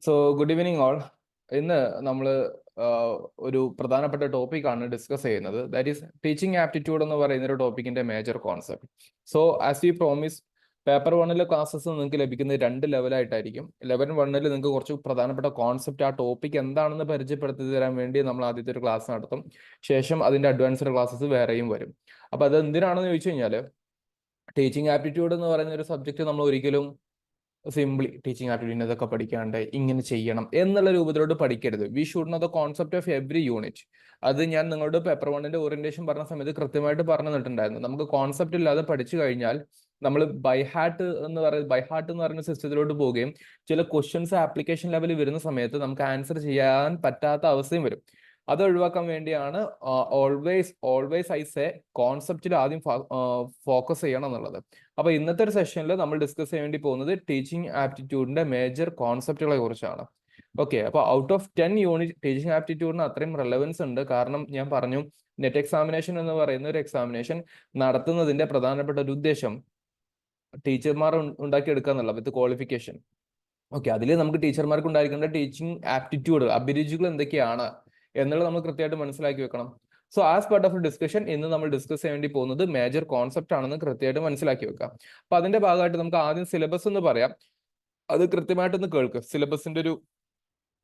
So good evening all. ഇന്ന് നമ്മൾ ഒരു പ്രധാനപ്പെട്ട ടോപ്പിക്കാണ് ഡിസ്കസ് ചെയ്യുന്നത്. ദാറ്റ് ഈസ് ടീച്ചിങ് ആപ്റ്റിറ്റ്യൂഡ് എന്ന് പറയുന്ന ഒരു ടോപ്പിക്കിന്റെ major concept. So as we promise, paper വണ്ണിലെ ക്ലാസ്സസ് നിങ്ങൾക്ക് ലഭിക്കുന്നത് 2 ലെവലായിട്ടായിരിക്കും. ലെവൽ 1 നിങ്ങൾക്ക് കുറച്ച് പ്രധാനപ്പെട്ട കോൺസെപ്റ്റ്, ആ ടോപ്പിക് എന്താണെന്ന് പരിചയപ്പെടുത്തി തരാൻ വേണ്ടി നമ്മൾ ആദ്യത്തെ ഒരു ക്ലാസ് നടത്തും. ശേഷം അതിന്റെ അഡ്വാൻസ്ഡ് ക്ലാസ്സസ് വേറെയും വരും. അപ്പൊ അത് എന്തിനാണെന്ന് ചോദിച്ചു കഴിഞ്ഞാൽ, ടീച്ചിങ് ആപ്റ്റിറ്റ്യൂഡ് എന്ന് പറയുന്ന ഒരു സബ്ജക്ട് നമ്മൾ ഒരിക്കലും സിംപ്ലി ടീച്ചിങ് ആപ്റ്റിറ്റ്യൂഡിന് ഇതൊക്കെ പഠിക്കാണ്ട് ഇങ്ങനെ ചെയ്യണം എന്നുള്ള രൂപത്തിലോട്ട് പഠിക്കരുത്. We should know the concept of every unit. അത് ഞാൻ നിങ്ങളുടെ പേപ്പർ വണ്ണിന്റെ ഓറിയന്റേഷൻ പറഞ്ഞ സമയത്ത് കൃത്യമായിട്ട് പറഞ്ഞു തന്നിട്ടുണ്ടായിരുന്നു. നമുക്ക് കോൺസെപ്റ്റ് ഇല്ലാതെ പഠിച്ചു കഴിഞ്ഞാൽ നമ്മൾ ബൈ ഹാർട്ട് എന്ന് പറയുന്ന സിസ്റ്റത്തിലോട്ട് പോവുകയും ചില ക്വസ്റ്റ്യൻസ് ആപ്ലിക്കേഷൻ ലെവലിൽ വരുന്ന സമയത്ത് നമുക്ക് ആൻസർ ചെയ്യാൻ പറ്റാത്ത അവസ്ഥയും വരും. അത് ഒഴിവാക്കാൻ വേണ്ടിയാണ് ഓൾവേസ് ഐ സേ കോൺസെപ്റ്റിൽ ആദ്യം ഫോക്കസ് ചെയ്യണം എന്നുള്ളത്. അപ്പൊ ഇന്നത്തെ ഒരു സെഷനിൽ നമ്മൾ ഡിസ്കസ് ചെയ്യാൻ വേണ്ടി പോകുന്നത് ടീച്ചിങ് ആപ്റ്റിറ്റ്യൂഡിന്റെ മേജർ കോൺസെപ്റ്റുകളെ കുറിച്ചാണ്. ഓക്കെ, അപ്പൊ ഔട്ട് ഓഫ് 10 യൂണിറ്റ് ടീച്ചിങ് ആപ്റ്റിറ്റ്യൂഡിന് അത്രയും റെലവൻസ് ഉണ്ട്. കാരണം ഞാൻ പറഞ്ഞു, നെറ്റ് എക്സാമിനേഷൻ എന്ന് പറയുന്ന ഒരു എക്സാമിനേഷൻ നടത്തുന്നതിന്റെ പ്രധാനപ്പെട്ട ഒരു ഉദ്ദേശം ടീച്ചർമാർ ഉണ്ടാക്കിയെടുക്കുക എന്നുള്ള വിത്ത് ക്വാളിഫിക്കേഷൻ. ഓക്കെ, അതിൽ നമുക്ക് ടീച്ചർമാർക്ക് ഉണ്ടായിരിക്കേണ്ട ടീച്ചിങ് ആപ്റ്റിറ്റ്യൂഡ്, അഭിരുചികൾ എന്തൊക്കെയാണ് എന്നുള്ളത് നമ്മൾ കൃത്യമായിട്ട് മനസ്സിലാക്കി വെക്കണം. So as part of discussion ഇന്ന് നമ്മൾ ഡിസ്കസ് ചെയ്യാൻ വേണ്ടി പോകുന്നത് മേജർ കോൺസെപ്റ്റ് ആണെന്ന് കൃത്യമായിട്ട് മനസ്സിലാക്കി വെക്കാം. അപ്പൊ അതിന്റെ ഭാഗമായിട്ട് നമുക്ക് ആദ്യം സിലബസ് എന്ന് പറയാം. അത് കൃത്യമായിട്ടൊന്ന് കേൾക്കുക. സിലബസിന്റെ ഒരു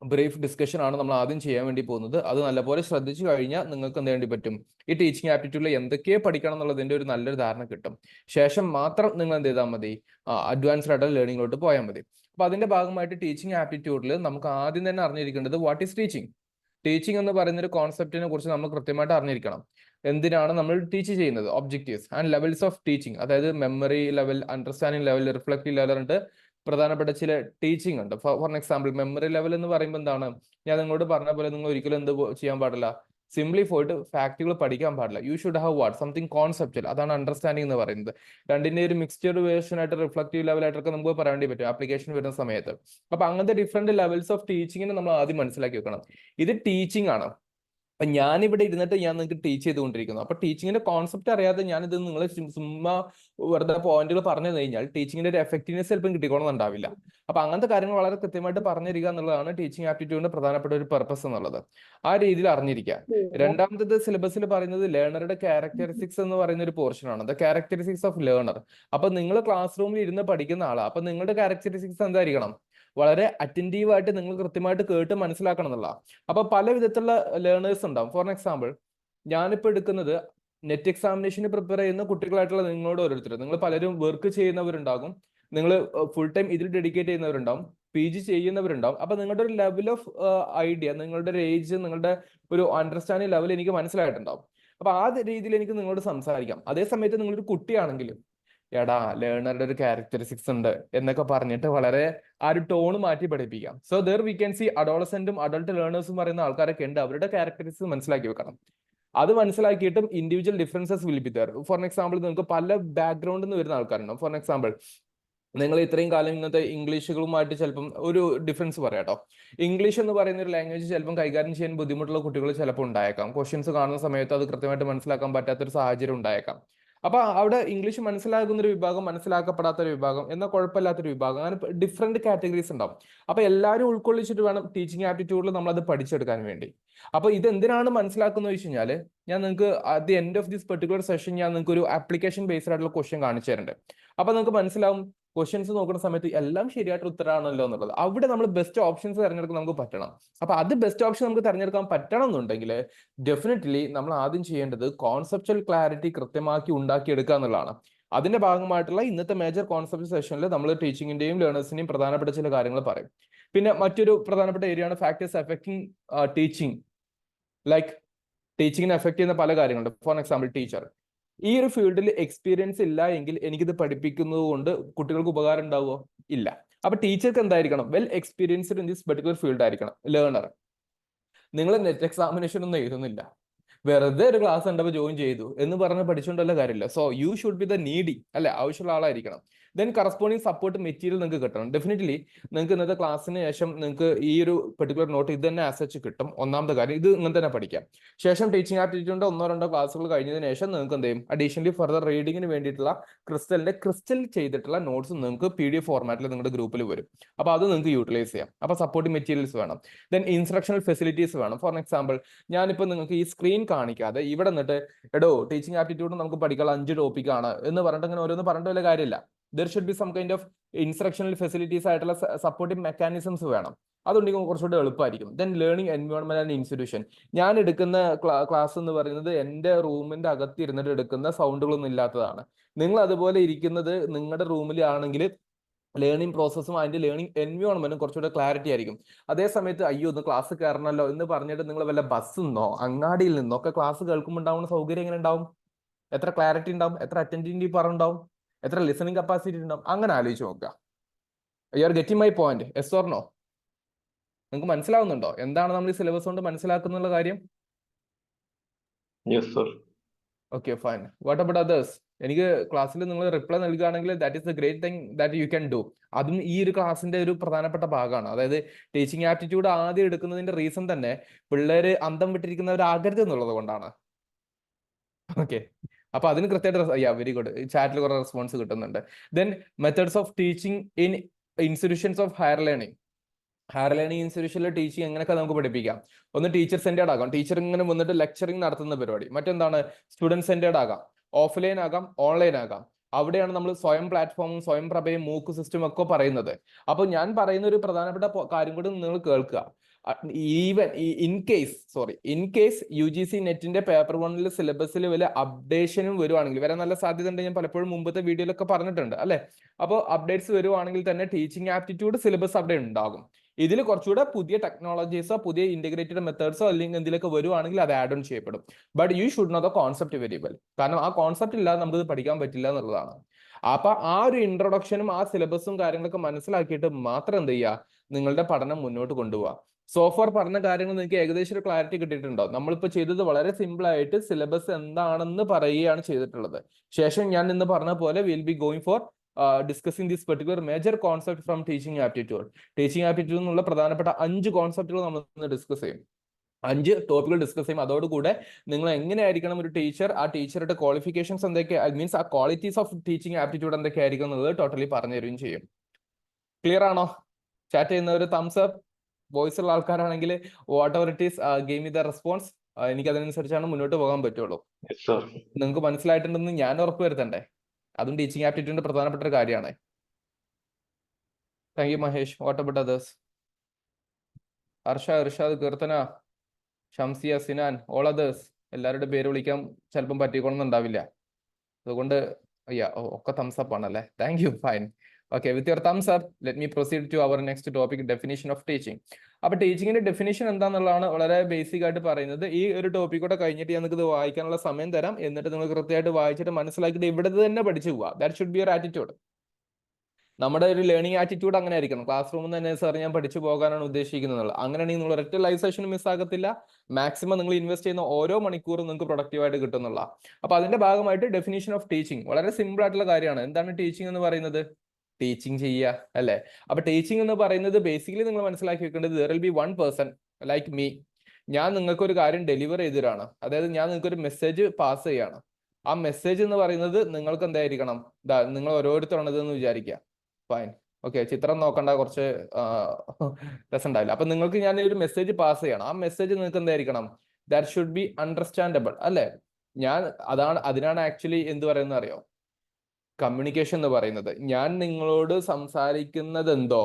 ബ്രീഫ് ഡിസ്കഷൻ ആണ് നമ്മൾ ആദ്യം ചെയ്യാൻ വേണ്ടി പോകുന്നത്. അത് നല്ലപോലെ ശ്രദ്ധിച്ചു കഴിഞ്ഞാൽ നിങ്ങൾക്ക് എന്ത് വേണ്ടി പറ്റും, ഈ ടീച്ചിങ് ആപ്റ്റിറ്റ്യൂഡിൽ എന്തൊക്കെ പഠിക്കണം എന്നുള്ളതിന്റെ ഒരു നല്ലൊരു ധാരണ കിട്ടും. ശേഷം മാത്രം നിങ്ങൾ എന്ത് ചെയ്താൽ മതി, അഡ്വാൻസ്ഡ് ആയിട്ടുള്ള ലേണിംഗിലോട്ട് പോയാൽ മതി. അപ്പൊ അതിന്റെ ഭാഗമായിട്ട് ടീച്ചിങ് ആപ്റ്റിറ്റ്യൂഡിൽ നമുക്ക് ആദ്യം തന്നെ അറിഞ്ഞിരിക്കേണ്ടത് വാട്ട് ഈസ് ടീച്ചിങ്. ടീച്ചിങ് എന്ന് പറയുന്ന ഒരു കോൺസെപ്റ്റിനെ കുറിച്ച് നമ്മൾ കൃത്യമായിട്ട് അറിഞ്ഞിരിക്കണം. എന്തിനാണ് നമ്മൾ ടീച്ച് ചെയ്യുന്നത്, objectives and levels of teaching. അതായത് memory level, understanding level, reflective level ഉണ്ട്, പ്രധാനപ്പെട്ട ചില ടീച്ചിങ് ഉണ്ട്. ഫോർ എക്സാമ്പിൾ, മെമ്മറി ലെവൽ എന്ന് പറയുമ്പോൾ എന്താണ്, ഞാൻ നിങ്ങളോട് പറഞ്ഞ പോലെ നിങ്ങൾ ഒരിക്കലും എന്ത് ചെയ്യാൻ പാടില്ല, സിംപ്ലി പോയിട്ട് ഫാക്ടുകൾ പഠിക്കാൻ പാടില്ല. You should have what something conceptual. അതാണ് അണ്ടർസ്റ്റാൻഡിംഗ് എന്ന് പറയുന്നത്. രണ്ടിന്റെ ഒരു മിക്സ്ചർ വേർഷൻ ആയിട്ട്, റിഫ്ലക്റ്റീവ് ലെവലായിട്ടൊക്കെ നമുക്ക് പറയാൻ വേണ്ടി പറ്റും ആപ്ലിക്കേഷൻ വരുന്ന സമയത്ത്. അപ്പൊ അങ്ങനത്തെ ഡിഫറെന്റ് ലെവൽസ് ഓഫ് ടീച്ചിങ്ങിനെ നമ്മൾ ആദ്യം മനസ്സിലാക്കി വെക്കണം. ഇത് ടീച്ചിങ് ആണ്. അപ്പൊ ഞാനിവിടെ ഇരുന്നിട്ട് ഞാൻ നിങ്ങൾക്ക് ടീച്ച് ചെയ്തുകൊണ്ടിരിക്കുന്നു. അപ്പൊ ടീച്ചിങ്ങിന്റെ കോൺസെപ്റ്റ് അറിയാതെ ഞാനിത് നിങ്ങൾ ചുമ്മാ വെറുതെ പോയിന്റുകൾ പറഞ്ഞു കഴിഞ്ഞാൽ ടീച്ചിങ്ങിന്റെ ഒരു എഫക്റ്റീവ്നെസ് ചിലപ്പം കിട്ടിക്കോണമെന്നുണ്ടാവില്ല. അപ്പൊ അങ്ങനത്തെ കാര്യങ്ങൾ വളരെ കൃത്യമായിട്ട് പറഞ്ഞിരിക്കുക എന്നുള്ളതാണ് ടീച്ചിങ് ആപ്റ്റിറ്റ്യൂഡിന്റെ പ്രധാനപ്പെട്ട ഒരു പർപ്പസ് എന്നുള്ളത്. ആ രീതിയിൽ അറിഞ്ഞിരിക്കുക. രണ്ടാമത്തത് സിലബസിൽ പറയുന്നത് ലേണറുടെ ക്യാരക്ടറിസ്റ്റിക്സ് എന്ന് പറയുന്ന ഒരു പോർഷൻ ആണ്. The characteristics of learner. അപ്പൊ നിങ്ങൾ ക്ലാസ് റൂമിൽ ഇരുന്ന് പഠിക്കുന്ന ആളാണ്. അപ്പൊ നിങ്ങളുടെ ക്യാരക്ടറിസ്റ്റിക്സ് എന്തായിരിക്കണം, വളരെ അറ്റൻറ്റീവ് ആയിട്ട് നിങ്ങൾ കൃത്യമായിട്ട് കേട്ട് മനസ്സിലാക്കണം എന്നുള്ള. അപ്പൊ പല വിധത്തിലുള്ള ലേണേഴ്സ് ഉണ്ടാവും. ഫോർ എക്സാമ്പിൾ, ഞാനിപ്പോൾ എടുക്കുന്നത് നെറ്റ് എക്സാമിനേഷന് പ്രിപ്പയർ ചെയ്യുന്ന കുട്ടികളായിട്ടുള്ള നിങ്ങളോട് ഓരോരുത്തർ, നിങ്ങൾ പലരും വർക്ക് ചെയ്യുന്നവരുണ്ടാകും, നിങ്ങൾ ഫുൾ ടൈം ഇതിൽ ഡെഡിക്കേറ്റ് ചെയ്യുന്നവരുണ്ടാവും, PG ചെയ്യുന്നവരുണ്ടാവും. അപ്പൊ നിങ്ങളുടെ ഒരു ലെവൽ ഓഫ് ഐഡിയ, നിങ്ങളുടെ ഒരു ഏജ്, നിങ്ങളുടെ ഒരു അണ്ടർസ്റ്റാൻഡിങ് ലെവൽ എനിക്ക് മനസ്സിലായിട്ടുണ്ടാവും. അപ്പൊ ആ രീതിയിൽ എനിക്ക് നിങ്ങളോട് സംസാരിക്കാം. അതേ സമയത്ത് നിങ്ങളൊരു കുട്ടിയാണെങ്കിലും, എടാ ലേണറുടെ ഒരു ക്യാരക്ടറിസ്റ്റിക്സ് ഉണ്ട് എന്നൊക്കെ പറഞ്ഞിട്ട് വളരെ ആ ഒരു ടോൺ മാറ്റി പഠിപ്പിക്കാം. So there we can see അഡോളസെന്റും അഡൾട്ട് ലേണേഴ്സും പറയുന്ന ആൾക്കാരൊക്കെ ഉണ്ട്. അവരുടെ ക്യാരക്ടറിസ്റ്റിക്സ് മനസ്സിലാക്കി വെക്കണം. അത് മനസ്സിലാക്കിയിട്ടും individual differences will be there. For example, നിങ്ങൾക്ക് പല ബാക്ക്ഗ്രൗണ്ടിൽ നിന്ന് വരുന്ന ആൾക്കാരുണ്ടാവും. ഫോർ എക്സാമ്പിൾ, നിങ്ങൾ ഇത്രയും കാലം ഇന്നത്തെ ഇംഗ്ലീഷുകളുമായിട്ട് ചിലപ്പം ഒരു ഡിഫറൻസ് പറയാട്ടോ. ഇംഗ്ലീഷ് എന്ന് പറയുന്ന ഒരു ലാംഗ്വേജ് ചിലപ്പം കൈകാര്യം ചെയ്യാൻ ബുദ്ധിമുട്ടുള്ള കുട്ടികൾ ചിലപ്പോൾ ഉണ്ടായേക്കാം. ക്വസ്റ്റ്യൻസ് കാണുന്ന സമയത്ത് അത് കൃത്യമായിട്ട് മനസ്സിലാക്കാൻ പറ്റാത്തൊരു സാഹചര്യം ഉണ്ടായേക്കാം. അപ്പൊ അവിടെ ഇംഗ്ലീഷ് മനസ്സിലാകുന്ന ഒരു വിഭാഗം, മനസ്സിലാക്കപ്പെടാത്തൊരു വിഭാഗം, എന്നാൽ കുഴപ്പമില്ലാത്തൊരു വിഭാഗം, അങ്ങനെ ഡിഫറെന്റ് കാറ്റഗറീസ് ഉണ്ടാവും. അപ്പൊ എല്ലാവരും ഉൾക്കൊള്ളിച്ചിട്ട് വേണം ടീച്ചിങ് ആപ്റ്റിറ്റ്യൂഡിൽ നമ്മൾ അത് പഠിച്ചെടുക്കാൻ വേണ്ടി. അപ്പൊ ഇത് എന്തിനാണ് മനസ്സിലാക്കുന്നത് വെച്ച് കഴിഞ്ഞാല്, ഞാൻ നിങ്ങൾക്ക് at the end of this particular session ഞാൻ നിങ്ങൾക്ക് ഒരു ആപ്ലിക്കേഷൻ ബേസ്ഡ് ആയിട്ടുള്ള ക്വസ്റ്റ്യൻ കാണിച്ചു തരുന്നുണ്ട്. അപ്പൊ നിങ്ങൾക്ക് മനസ്സിലാവും, ക്വസ്റ്റ്യൻസ് നോക്കുന്ന സമയത്ത് എല്ലാം ശരിയായിട്ട് ഉത്തരമാണല്ലോ എന്നുള്ളത്. അവിടെ നമ്മൾ ബെസ്റ്റ് ഓപ്ഷൻസ് തിരഞ്ഞെടുക്കാൻ നമുക്ക് പറ്റണം. അപ്പൊ അത് ബെസ്റ്റ് ഓപ്ഷൻ നമുക്ക് തിരഞ്ഞെടുക്കാൻ പറ്റണം എന്നുണ്ടെങ്കിൽ ഡെഫിനറ്റ്ലി നമ്മൾ ആദ്യം ചെയ്യേണ്ടത് കോൺസെപ്ച്വൽ ക്ലാരിറ്റി കൃത്യമാക്കി ഉണ്ടാക്കിയെടുക്കുക എന്നുള്ളതാണ്. അതിന്റെ ഭാഗമായിട്ടുള്ള ഇന്നത്തെ മേജർ കോൺസെപ്റ്റ് സെഷനിൽ നമ്മൾ ടീച്ചിങ്ങിന്റെയും ലേണേഴ്സിന്റെയും പ്രധാനപ്പെട്ട ചില കാര്യങ്ങൾ പറയും. പിന്നെ മറ്റൊരു പ്രധാനപ്പെട്ട ഏരിയ ആണ് ഫാക്ടേഴ്സ് എഫക്റ്റിംഗ് ടീച്ചിങ്. ലൈക്ക് ടീച്ചിങ്ങിനെ എഫക്ട് ചെയ്യുന്ന പല കാര്യങ്ങളുണ്ട്. ഫോർ എക്സാമ്പിൾ, ടീച്ചർ ഈ ഒരു ഫീൽഡിൽ എക്സ്പീരിയൻസ് ഇല്ല എങ്കിൽ എനിക്കിത് പഠിപ്പിക്കുന്നത് കൊണ്ട് കുട്ടികൾക്ക് ഉപകാരം ഉണ്ടാവുമോ? ഇല്ല. അപ്പൊ ടീച്ചർക്ക് എന്തായിരിക്കണം, well experienced in this particular field ആയിരിക്കണം ലേണർ. നിങ്ങൾ നെറ്റ് എക്സാമിനേഷൻ ഒന്നും എഴുതുന്നില്ല, വെറുതെ ഒരു ക്ലാസ് കണ്ടപ്പോൾ ജോയിൻ ചെയ്തു എന്ന് പറഞ്ഞ് പഠിച്ചുകൊണ്ടല്ല കാര്യമില്ല. So you should be the needy, അല്ലെ, ആവശ്യമുള്ള ആളായിരിക്കണം. ദെൻ കറസ്പോണ്ടിങ് സപ്പോർട്ട് മെറ്റീരിയൽ നിങ്ങൾക്ക് കിട്ടണം. ഡെഫിനറ്റ്ലി നിങ്ങൾക്ക് ഇന്നത്തെ ക്ലാസ്സിന് ശേഷം നിങ്ങൾക്ക് ഈ ഒരു പെർട്ടിക്കുലർ നോട്ട് ഇത് തന്നെ ആസച്ച് കിട്ടും. ഒന്നാമത്തെ കാര്യം ഇത് ഇങ്ങനെ തന്നെ പഠിക്കാം. ശേഷം ടീച്ചിങ് ആപ്റ്റിറ്റ്യൂഡിന്റെ 1-2 ക്ലാസ്സുകൾ കഴിഞ്ഞതിന് ശേഷം നിങ്ങൾക്ക് എന്ത് ചെയ്യും, അഡീഷണലി ഫർദർ റീഡിങ്ങിന് വേണ്ടിയിട്ടുള്ള ക്രിസ്റ്റൽ ചെയ്തിട്ടുള്ള നോട്ട്സ് നിങ്ങൾക്ക് PDF ഫോർമാറ്റിൽ നിങ്ങളുടെ ഗ്രൂപ്പിൽ വരും. അപ്പോൾ അത് നിങ്ങൾക്ക് യൂട്ടിലൈസ് ചെയ്യാം. അപ്പോൾ സപ്പോർട്ടിംഗ് മെറ്റീരിയൽസ് വേണം. ദെൻ ഇൻസ്ട്രക്ഷണൽ ഫെസിലിറ്റീസ് വേണം. ഫോർ എക്സാമ്പിൾ, ഞാനിപ്പോൾ നിങ്ങൾക്ക് ഈ സ്ക്രീൻ കാണിക്കാതെ ഇവിടെ നിന്നിട്ട് എടോ ടീച്ചിങ് ആപ്റ്റിറ്റ്യൂഡ് നമുക്ക് പഠിക്കാനുള്ള 5 ടോപ്പിക്കാണ് എന്ന് പറഞ്ഞിട്ട് ഇങ്ങനെ ഓരോന്ന് പറഞ്ഞിട്ട് വല്ല കാര്യമില്ല. There should be some kind of instructional facilities ആയിട്ടുള്ള സപ്പോർട്ടിംഗ് മെക്കാനിസംസ് വേണം. അതുണ്ടെങ്കിൽ കുറച്ചുകൂടി എളുപ്പമായിരിക്കും. Then learning environment and institution. ഞാൻ എടുക്കുന്ന ക്ലാസ് എന്ന് പറയുന്നത് എൻ്റെ റൂമിന്റെ അകത്ത് ഇരുന്നിട്ട് എടുക്കുന്ന സൗണ്ടുകളൊന്നും ഇല്ലാത്തതാണ്. നിങ്ങൾ അതുപോലെ ഇരിക്കുന്നത് നിങ്ങളുടെ റൂമിൽ ആണെങ്കിൽ ലേണിംഗ് പ്രോസസ്സും അതിന്റെ ലേണിംഗ് എൻവയോൺമെന്റും കുറച്ചുകൂടെ ക്ലാരിറ്റി ആയിരിക്കും. അതേ സമയത്ത് അയ്യോ ഒന്ന് ക്ലാസ് കയറണമല്ലോ എന്ന് പറഞ്ഞിട്ട് നിങ്ങൾ വല്ല ബസ്സിൽ നിന്നോ അങ്ങാടിയിൽ നിന്നോ ഒക്കെ ക്ലാസ് കേൾക്കുമ്പോൾ ഉണ്ടാവുന്ന സൗകര്യം എങ്ങനെ ഉണ്ടാവും? എത്ര ക്ലാരിറ്റി ഉണ്ടാവും? എത്ര അറ്റൻറ്റീവ് പവർ ഉണ്ടാവും? എത്ര ലിസണിങ് കപ്പാസിറ്റി ഉണ്ടാവും? അങ്ങനെ ആലോചിച്ച് നോക്കുക. You are getting my point? Yes or no? നിങ്ങൾക്ക് മനസ്സിലാവുന്നുണ്ടോ എന്താണ് നമ്മൾ ഈ സിലബസ് കൊണ്ട് മനസ്സിലാക്കുന്ന കാര്യം? Yes sir. Okay fine. What about others? എനിക്ക് ക്ലാസ്സിൽ നിങ്ങൾ റിപ്ലൈ നൽകുകയാണെങ്കിൽ that is the great thing that you can do. അതും ഈ ഒരു ക്ലാസ്സിന്റെ ഒരു പ്രധാനപ്പെട്ട ഭാഗമാണ്. അതായത് ടീച്ചിങ് ആപ്റ്റിറ്റ്യൂഡ് ആദ്യം എടുക്കുന്നതിന്റെ റീസൺ തന്നെ പിള്ളേര് അന്തം വിട്ടിരിക്കുന്നവരാകരുത് എന്നുള്ളത് കൊണ്ടാണ്. ഓക്കെ, അപ്പൊ അതിന് കൃത്യമായിട്ട് വെരി ഗുഡ്, ചാറ്റിൽ കുറെ റെസ്പോൺസ് കിട്ടുന്നുണ്ട്. Then methods of teaching in institutions of higher learning. Higher learning ഇൻസ്റ്റിറ്റ്യൂഷനിലെ ടീച്ചിങ് എങ്ങനെയൊക്കെ നമുക്ക് പഠിപ്പിക്കാം? ഒന്ന് ടീച്ചർ സെന്റേഡ് ആകാം, ടീച്ചർ ഇങ്ങനെ വന്നിട്ട് ലെക്ചറിങ് നടത്തുന്ന പരിപാടി. മറ്റെന്താണ്, സ്റ്റുഡന്റ് സെന്റേഡ് ആകാം, ഓഫ്ലൈൻ ആകാം, ഓൺലൈൻ ആകാം. അവിടെയാണ് നമ്മൾ സ്വയം പ്ലാറ്റ്ഫോമും സ്വയം പ്രഭയും മൂക്ക് സിസ്റ്റം ഒക്കെ പറയുന്നത്. അപ്പൊ ഞാൻ പറയുന്ന ഒരു പ്രധാനപ്പെട്ട കാര്യം കൂടി നിങ്ങൾ കേൾക്കുക. ഈവൻ ഇൻ കേസ് UGC നെറ്റിന്റെ പേപ്പർ 1 സിലബസിൽ വല്ല അപ്ഡേഷനും വരുവാണെങ്കിൽ, വരാൻ നല്ല സാധ്യത ഉണ്ട്. ഞാൻ പലപ്പോഴും മുമ്പത്തെ വീഡിയോയിലൊക്കെ പറഞ്ഞിട്ടുണ്ട് അല്ലെ. അപ്പോൾ അപ്ഡേറ്റ്സ് വരുവാണെങ്കിൽ തന്നെ ടീച്ചിങ് ആപ്റ്റിറ്റ്യൂഡ് സിലബസ് അപ്ഡേറ്റ് ഉണ്ടാകും. ഇതിൽ കുറച്ചുകൂടെ പുതിയ ടെക്നോളജീസോ പുതിയ ഇന്റഗ്രേറ്റഡ് മെത്തേഡ്സോ അല്ലെങ്കിൽ എന്തെങ്കിലുമൊക്കെ വരുവാണെങ്കിൽ അത് ആഡ് ഓൺ ചെയ്യപ്പെടും. But you should know the concept very well. കാരണം ആ കോൺസെപ്റ്റ് ഇല്ലാതെ നമുക്ക് പഠിക്കാൻ പറ്റില്ല എന്നുള്ളതാണ്. അപ്പൊ ആ ഒരു ഇൻട്രൊഡക്ഷനും ആ സിലബസും കാര്യങ്ങളൊക്കെ മനസ്സിലാക്കിയിട്ട് മാത്രം എന്ത് ചെയ്യുക, നിങ്ങളുടെ പഠനം മുന്നോട്ട് കൊണ്ടുപോകുക. സോഫാർ പറഞ്ഞ കാര്യങ്ങൾ നിങ്ങൾക്ക് ഏകദേശം ഒരു ക്ലാരിറ്റി കിട്ടിയിട്ടുണ്ടോ? നമ്മളിപ്പോൾ ചെയ്തത് വളരെ സിമ്പിൾ ആയിട്ട് സിലബസ് എന്താണെന്ന് പറയുകയാണ് ചെയ്തിട്ടുള്ളത്. ശേഷം ഞാൻ ഇന്ന് പറഞ്ഞ പോലെ will be going for discussing this particular major concept from teaching aptitude. Teaching aptitude എന്നുള്ള പ്രധാനപ്പെട്ട 5 കോൺസെപ്റ്റുകൾ നമ്മൾ ഇന്ന് ഡിസ്കസ് ചെയ്യും. 5 ടോപ്പിക്കുകൾ ഡിസ്കസ് ചെയ്യും. അതോടുകൂടെ നിങ്ങൾ എങ്ങനെയായിരിക്കണം ഒരു ടീച്ചർ, ആ ടീച്ചറുടെ ക്വാളിഫിക്കേഷൻസ് എന്തൊക്കെ, മീൻസ് ആ ക്വാളിറ്റീസ് ഓഫ് ടീച്ചിങ് ആപ്റ്റിറ്റ്യൂഡ് എന്തൊക്കെയായിരിക്കും എന്നുള്ളത് ടോട്ടലി പറഞ്ഞു തരുകയും ചെയ്യും. ക്ലിയർ ആണോ? ചാറ്റ് ചെയ്യുന്നവർ തംസ് അപ്പ്, വോയിസ് ഉള്ള ആൾക്കാരാണെങ്കിൽ what ever it is give me the response. എനിക്ക് അതിനനുസരിച്ചാണ് മുന്നോട്ട് പോകാൻ പറ്റുള്ളൂ. നിങ്ങൾക്ക് മനസ്സിലായിട്ടുണ്ടെന്ന് ഞാൻ ഉറപ്പുവരുത്തണ്ടേ? അതും ടീച്ചിങ് ആപ്റ്റിറ്റ്യൂഡിന്റെ പ്രധാനപ്പെട്ട ഒരു കാര്യമാണ്. Thank you Mahesh. What about others? Harsha, Irshad, Keerthana, Shamsiya, Sinan, all others. എല്ലാവരുടെ പേര് വിളിക്കാൻ ചിലപ്പം പറ്റിക്കൊള്ളുന്നുണ്ടാവില്ല. അതുകൊണ്ട് ഒക്കെ തംസ് അപ്പ് ആണല്ലേ. Thank you. Fine. Okay, with your thumbs up let me proceed to our next topic, definition of teaching. അപ്പൊ ടീച്ചിങ്ങിന്റെ ഡെഫിനിഷൻ എന്താണെന്നുള്ളതാണ് വളരെ ബേസിക് ആയിട്ട് പറയുന്നത്. ഈ ഒരു ടോപ്പിക് കൂടെ കഴിഞ്ഞിട്ട് ഞങ്ങൾക്ക് ഇത് വായിക്കാനുള്ള സമയം തരാം. എന്നിട്ട് നിങ്ങൾ കൃത്യമായിട്ട് വായിച്ചിട്ട് മനസ്സിലാക്കിയിട്ട് ഇവിടെ തന്നെ പഠിച്ചു പോവുക. That should be your attitude. നമ്മുടെ ഒരു ലേണിംഗ് ആറ്റിറ്റ്യൂഡ് അങ്ങനെ ആയിരിക്കണം. ക്ലാസ് റൂമിൽ തന്നെ സാർ ഞാൻ പഠിച്ചു പോകാനാണ് ഉദ്ദേശിക്കുന്നത്. അങ്ങനെയാണെങ്കിൽ നിങ്ങൾ ഒരൊറ്റ ലൈവ് സെഷൻ മിസ് ആകത്തില്ല. മാക്സിമം നിങ്ങൾ ഇൻവെസ്റ്റ് ചെയ്യുന്ന ഓരോ മണിക്കൂറും നിങ്ങൾക്ക് പ്രൊഡക്റ്റീവായിട്ട് കിട്ടുന്നുള്ള. അപ്പൊ അതിന്റെ ഭാഗമായിട്ട് ഡെഫിനിഷൻ ഓഫ് ടീച്ചിങ് വളരെ സിമ്പിൾ ആയിട്ടുള്ള കാര്യമാണ്. എന്താണ് ടീച്ചിങ് എന്ന് പറയുന്നത്? ടീച്ചിങ് ചെയ്യുക അല്ലെ. അപ്പൊ ടീച്ചിങ് എന്ന് പറയുന്നത് ബേസിക്കലി നിങ്ങൾ മനസ്സിലാക്കി വെക്കേണ്ടത് there will be one person like me. ഞാൻ നിങ്ങൾക്ക് ഒരു കാര്യം ഡെലിവർ ചെയ്തതാണ്. അതായത് ഞാൻ നിങ്ങൾക്ക് ഒരു മെസ്സേജ് പാസ് ചെയ്യാണ്. ആ മെസ്സേജ് എന്ന് പറയുന്നത് നിങ്ങൾക്ക് എന്തായിരിക്കണം? നിങ്ങൾ ഓരോരുത്തരാണിതെന്ന് വിചാരിക്കുക. ഫൈൻ. ഓക്കെ, ചിത്രം നോക്കണ്ട, കുറച്ച് രസമുണ്ടാവില്ല. അപ്പൊ നിങ്ങൾക്ക് ഞാൻ ഒരു മെസ്സേജ് പാസ് ചെയ്യണം. ആ മെസ്സേജ് നിങ്ങൾക്ക് എന്തായിരിക്കണം? ദാറ്റ് ഷുഡ് ബി അണ്ടർസ്റ്റാൻഡബിൾ അല്ലെ. അതിനാണ് ആക്ച്വലി എന്ത് പറയുന്നത് അറിയോ? കമ്മ്യൂണിക്കേഷൻ എന്ന് പറയുന്നത്. ഞാൻ നിങ്ങളോട് സംസാരിക്കുന്നത് എന്തോ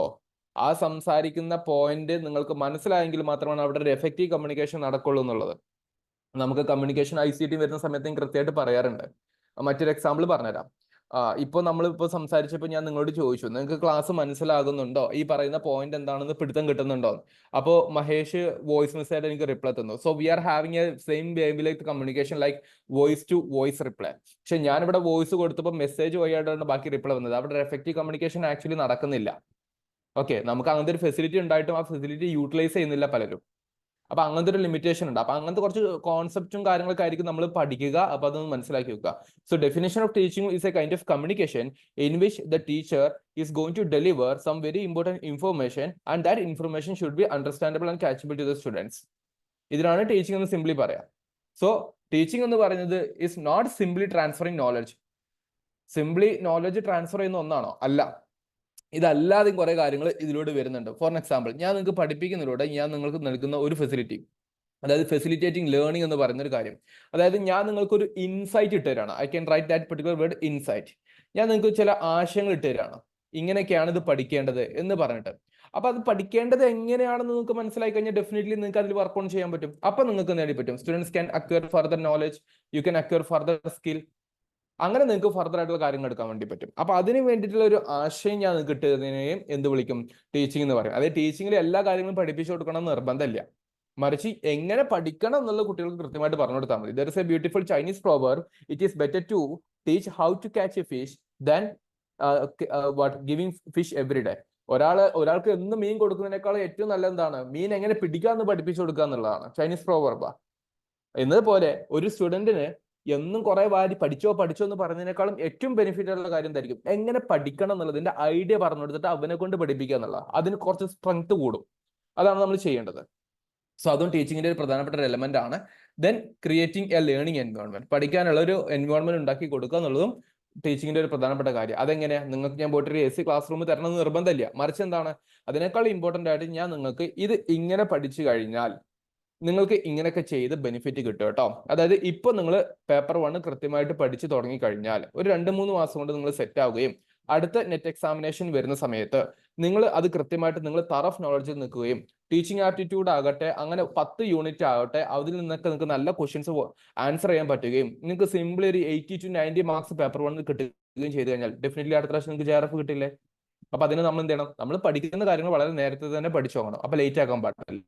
ആ സംസാരിക്കുന്ന പോയിന്റ് നിങ്ങൾക്ക് മനസ്സിലായെങ്കിൽ മാത്രമാണ് അവിടെ ഒരു എഫക്റ്റീവ് കമ്മ്യൂണിക്കേഷൻ നടക്കുള്ളൂ എന്നുള്ളത്. നമുക്ക് കമ്മ്യൂണിക്കേഷൻ ICT വരുന്ന സമയത്ത് കൃത്യമായിട്ട് പറയാറുണ്ട്. മറ്റൊരു എക്സാമ്പിൾ പറഞ്ഞുതരാം. ഇപ്പോൾ നമ്മളിപ്പോൾ സംസാരിച്ചപ്പോൾ ഞാൻ നിങ്ങളോട് ചോദിച്ചു, നിങ്ങൾക്ക് ക്ലാസ് മനസ്സിലാകുന്നുണ്ടോ, ഈ പറയുന്ന പോയിന്റ് എന്താണെന്ന് പിടുത്തം കിട്ടുന്നുണ്ടോ? അപ്പോൾ മഹേഷ് വോയിസ് മെസ്സേജ് എനിക്ക് റിപ്ലൈ തന്നു. So we are having a same wave communication like voice to voice reply. പക്ഷെ ഞാനിവിടെ വോയിസ് കൊടുത്തപ്പോൾ മെസ്സേജ് വഴിയായിട്ടാണ് ബാക്കി റിപ്ലൈ വന്നത്. അവിടെ എഫക്റ്റീവ് കമ്മ്യൂണിക്കേഷൻ ആക്ച്വലി നടക്കുന്നില്ല. ഓക്കെ, നമുക്ക് അങ്ങനത്തെ ഒരു ഫെസിലിറ്റി ഉണ്ടായിട്ടും ആ ഫെസിലിറ്റി യൂട്ടിലൈസ് ചെയ്യുന്നില്ല പലരും. അപ്പൊ അങ്ങനത്തെ ഒരു ലിമിറ്റേഷൻ ഉണ്ട്. അപ്പൊ അങ്ങനത്തെ കുറച്ച് കോൺസെപ്റ്റും കാര്യങ്ങളൊക്കെ ആയിരിക്കും നമ്മൾ പഠിക്കുക. അപ്പൊ അതൊന്ന് മനസ്സിലാക്കി വെക്കുക. So definition of teaching is a kind of communication in which the teacher is going to deliver some very important information and that information should be understandable and catchable to the students. ഇതിനാണ് teaching എന്ന് simply പറയാം. So teaching എന്ന് പറയുന്നത് is not simply transferring knowledge. Simply knowledge transfer ചെയ്യുന്ന ഒന്നാണോ? അല്ല. ഇതല്ലാതെയും കുറെ കാര്യങ്ങൾ ഇതിലൂടെ വരുന്നുണ്ട്. ഫോർ എക്സാമ്പിൾ, ഞാൻ നിങ്ങൾക്ക് പഠിപ്പിക്കുന്നതിലൂടെ ഞാൻ നിങ്ങൾക്ക് നൽകുന്ന ഒരു ഫെസിലിറ്റി, അതായത് ഫെസിലിറ്റേറ്റിംഗ് ലേണിംഗ് എന്ന് പറയുന്ന ഒരു കാര്യം. അതായത് ഞാൻ നിങ്ങൾക്ക് ഒരു ഇൻസൈറ്റ് ഇട്ട് തരാണ്. I can write that particular word insight. ഞാൻ നിങ്ങൾക്ക് ചില ആശയങ്ങൾ ഇട്ട് തരാണ്, ഇങ്ങനെയൊക്കെയാണ് ഇത് പഠിക്കേണ്ടത് എന്ന് പറഞ്ഞിട്ട്. അപ്പൊ അത് പഠിക്കേണ്ടത് എങ്ങനെയാണെന്ന് നിങ്ങൾക്ക് മനസ്സിലായി കഴിഞ്ഞാൽ ഡെഫിനറ്റ്ലി നിങ്ങൾക്ക് അതിൽ വർക്ക് ഓൺ ചെയ്യാൻ പറ്റും. അപ്പൊ നിങ്ങൾക്ക് നേടി പറ്റും. Students can acquire further knowledge, you can acquire further skill. അങ്ങനെ നിങ്ങൾക്ക് ഫർദർ ആയിട്ടുള്ള കാര്യങ്ങൾ എടുക്കാൻ വേണ്ടി പറ്റും. അപ്പൊ അതിന് വേണ്ടിയിട്ടുള്ള ഒരു ആശയം ഞാൻ നിങ്ങൾക്ക് ഇട്ടതിനെയും എന്ത് വിളിക്കും? ടീച്ചിങ് എന്ന് പറയും. അതായത് ടീച്ചിങ്ങിൽ എല്ലാ കാര്യങ്ങളും പഠിപ്പിച്ചു കൊടുക്കണം എന്ന് നിർബന്ധമില്ല, മറിച്ച് എങ്ങനെ പഠിക്കണം എന്നുള്ള കുട്ടികൾക്ക് കൃത്യമായിട്ട് പറഞ്ഞു കൊടുത്താൽ മതി. There is a beautiful Chinese proverb, it is better to teach how to catch a fish than giving fish every day. ഒരാൾക്ക് എന്ന് മീൻ കൊടുക്കുന്നതിനേക്കാൾ ഏറ്റവും നല്ല എന്താണ്? മീൻ എങ്ങനെ പിടിക്കാമെന്ന് പഠിപ്പിച്ചു കൊടുക്കുക എന്നുള്ളതാണ്. ചൈനീസ് പ്രോവർബാ. എന്നതുപോലെ ഒരു സ്റ്റുഡന്റിന് എന്നും കുറെ വാരി പഠിച്ചോ എന്ന് പറഞ്ഞതിനേക്കാളും ഏറ്റവും ബെനിഫിറ്റ് ഉള്ള കാര്യം എന്തായിരിക്കും? എങ്ങനെ പഠിക്കണം എന്നുള്ളതിന്റെ ഐഡിയ പറഞ്ഞു കൊടുത്തിട്ട് അവനെ കൊണ്ട് പഠിപ്പിക്കുക എന്നുള്ള, അതിന് കുറച്ച് സ്ട്രെങ്ത് കൂടും. അതാണ് നമ്മൾ ചെയ്യേണ്ടത്. സോ അതും ടീച്ചിങ്ങിന്റെ ഒരു പ്രധാനപ്പെട്ട ഒരു എലമെന്റ് ആണ്. Then creating A learning environment, പഠിക്കാനുള്ള ഒരു എൻവയോൺമെന്റ് ഉണ്ടാക്കി കൊടുക്കുക എന്നുള്ളതും ടീച്ചിങ്ങിന്റെ ഒരു പ്രധാനപ്പെട്ട കാര്യം. അതെങ്ങനെയാ? നിങ്ങൾക്ക് ഞാൻ പോയിട്ട് ഒരു AC ക്ലാസ് റൂം തരണം എന്ന് നിർബന്ധമില്ല, മറിച്ച് എന്താണ് അതിനേക്കാൾ ഇമ്പോർട്ടന്റ് ആയിട്ട് ഞാൻ നിങ്ങൾക്ക് ഇത് ഇങ്ങനെ പഠിച്ചു കഴിഞ്ഞാൽ നിങ്ങൾക്ക് ഇങ്ങനെയൊക്കെ ചെയ്ത് ബെനിഫിറ്റ് കിട്ടും കേട്ടോ. അതായത് ഇപ്പൊ നിങ്ങൾ പേപ്പർ 1 കൃത്യമായിട്ട് പഠിച്ചു തുടങ്ങി കഴിഞ്ഞാൽ ഒരു 2-3 മാസം കൊണ്ട് നിങ്ങൾ സെറ്റ് ആവുകയും അടുത്ത നെറ്റ് എക്സാമിനേഷൻ വരുന്ന സമയത്ത് നിങ്ങൾ അത് കൃത്യമായിട്ട് നിങ്ങൾ തറഫ് നോളജിൽ നിൽക്കുകയും ടീച്ചിങ് ആപ്റ്റിറ്റ്യൂഡ് ആകട്ടെ അങ്ങനെ 10 യൂണിറ്റ് ആകട്ടെ അതിൽ നിന്നൊക്കെ നിങ്ങൾക്ക് നല്ല ക്വസ്റ്റ്യൻസ് ആൻസർ ചെയ്യാൻ പറ്റുകയും നിങ്ങൾക്ക് സിംപിളി ഒരു 80 to 90 മാർക്സ് പേപ്പർ 1 കിട്ടുകയും ചെയ്തു കഴിഞ്ഞാൽ ഡെഫിനറ്റ്ലി അടുത്ത പ്രാവശ്യം നിങ്ങൾക്ക് JRF കിട്ടില്ലേ? അപ്പൊ അതിന് നമ്മൾ എന്ത് ചെയ്യണം? നമ്മൾ പഠിക്കുന്ന കാര്യങ്ങൾ വളരെ നേരത്തെ തന്നെ പഠിച്ചു പോകണം. അപ്പൊ ലേറ്റ് ആക്കാൻ പാടില്ല.